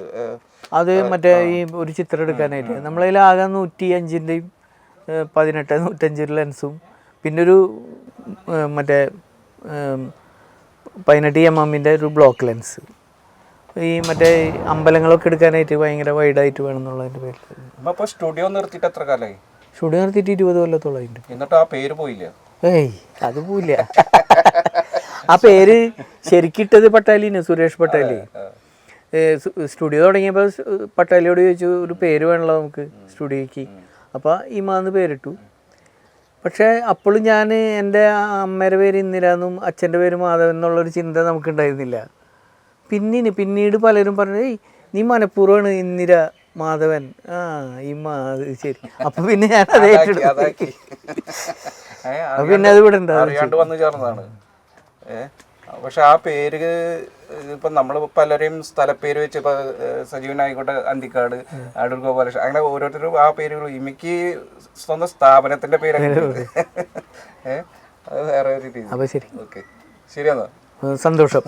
അത് മറ്റേ ഈ ഒരു ചിത്രം എടുക്കാനായിട്ട് നമ്മളതിൽ ആകെ 105-ൻ്റെയും 18-105 ലെൻസും പിന്നെ ഒരു മറ്റേ 18 mm ഒരു ബ്ലോക്ക് ലെൻസ്. ഈ മറ്റേ അമ്പലങ്ങളൊക്കെ എടുക്കാനായിട്ട് ഭയങ്കര വൈഡായിട്ട് വേണം എന്നുള്ളതിൻ്റെ പേരിൽ. അപ്പോൾ സ്റ്റുഡിയോ നിർത്തിയിട്ട് എത്ര കാലമായി? സ്റ്റുഡിയോ നിർത്തിയിട്ട് 20 കൊല്ലത്തോളമായിട്ട്. എന്നിട്ട് ആ പേര് പോയില്ല? ഏയ് അത് പോയില്ല. ആ പേര് ശരിക്കിട്ടത് പട്ടാലിന്, സുരേഷ് പട്ടാലി. സ്റ്റുഡിയോ തുടങ്ങിയപ്പോൾ പട്ടാലിയോട് ചോദിച്ചു ഒരു പേര് വേണമല്ലോ നമുക്ക് സ്റ്റുഡിയോയ്ക്ക്. അപ്പോൾ ഇമാന്ന് പേരിട്ടു. പക്ഷേ അപ്പോഴും ഞാൻ എൻ്റെ അമ്മയുടെ പേര് ഇന്ദിര എന്നും അച്ഛൻ്റെ പേര് മാധവൻ എന്നുള്ളൊരു ചിന്ത നമുക്കുണ്ടായിരുന്നില്ല. പിന്നീട് പലരും പറഞ്ഞു, ഏയ് നീ മനഃപൂർവ്വമാണ് ഇന്ദിര മാധവൻ. ഇമ്മ അത് ശരി. അപ്പം പിന്നെ ഞാൻ അത് ഏറ്റെടുത്തു. പിന്നെ അത് ഇവിടെ അറിയാണ്ട് വന്നു ചേർന്നതാണ്. പക്ഷെ ആ പേര് ഇപ്പം നമ്മൾ പലരെയും സ്ഥലപ്പേര് വെച്ച് ഇപ്പം സജീവനായിക്കോട്ടെ, അന്തിക്കാട്, അടൂർ ഗോപാലകൃഷ്ണൻ, അങ്ങനെ ഓരോരുത്തരും ആ പേരുകൾ. ഇമിക്ക് സ്വന്തം സ്ഥാപനത്തിൻ്റെ പേരൊക്കെ അത് വേറെ ഒരു രീതി. അപ്പം ശരി, ഓക്കെ, ശരിയാണോ? സന്തോഷം.